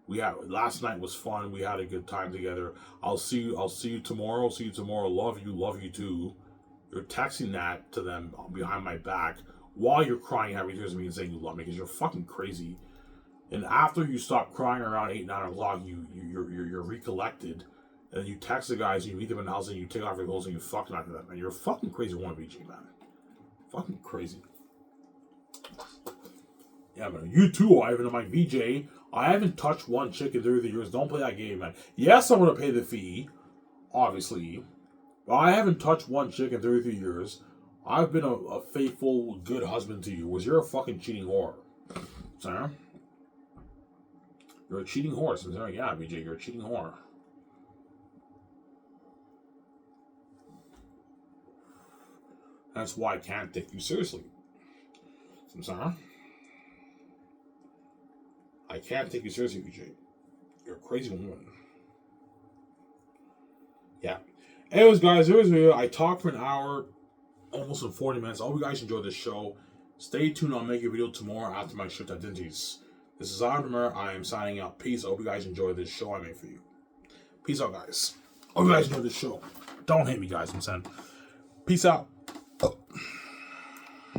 Last night was fun. We had a good time together. I'll see you tomorrow. See you tomorrow. Love you too. You're texting that to them behind my back while you're crying heavy tears at me and saying you love me because you're fucking crazy. And after you stop crying around 8, 9 o'clock, you're recollected, and you text the guys and you meet them in the house and you take off your clothes and you fucking after them. And you're a fucking crazy woman, BG, man. Fucking crazy. Yeah, man. You too, Ivan. I'm like, VJ, I haven't touched one chick in 30 years. Don't play that game, man. Yes, I'm going to pay the fee, obviously. But I haven't touched one chick in 33 years. I've been a faithful, good husband to you. Was you're a fucking cheating whore. Sarah? You're a cheating whore. So, yeah, VJ, you're a cheating whore. That's why I can't take you seriously. Sarah? I can't take you seriously, VJ. You're a crazy woman. Yeah. Anyways, guys, there was a video. I talked for an hour, almost in 40 minutes. I hope you guys enjoyed this show. Stay tuned. I'll make a video tomorrow after my shift identities. This is Ivan. I am signing out. Peace. I hope you guys enjoyed this show I made for you. Peace out, guys. Hope you guys enjoyed this show. Don't hate me, guys. I'm saying. Peace out. Oh.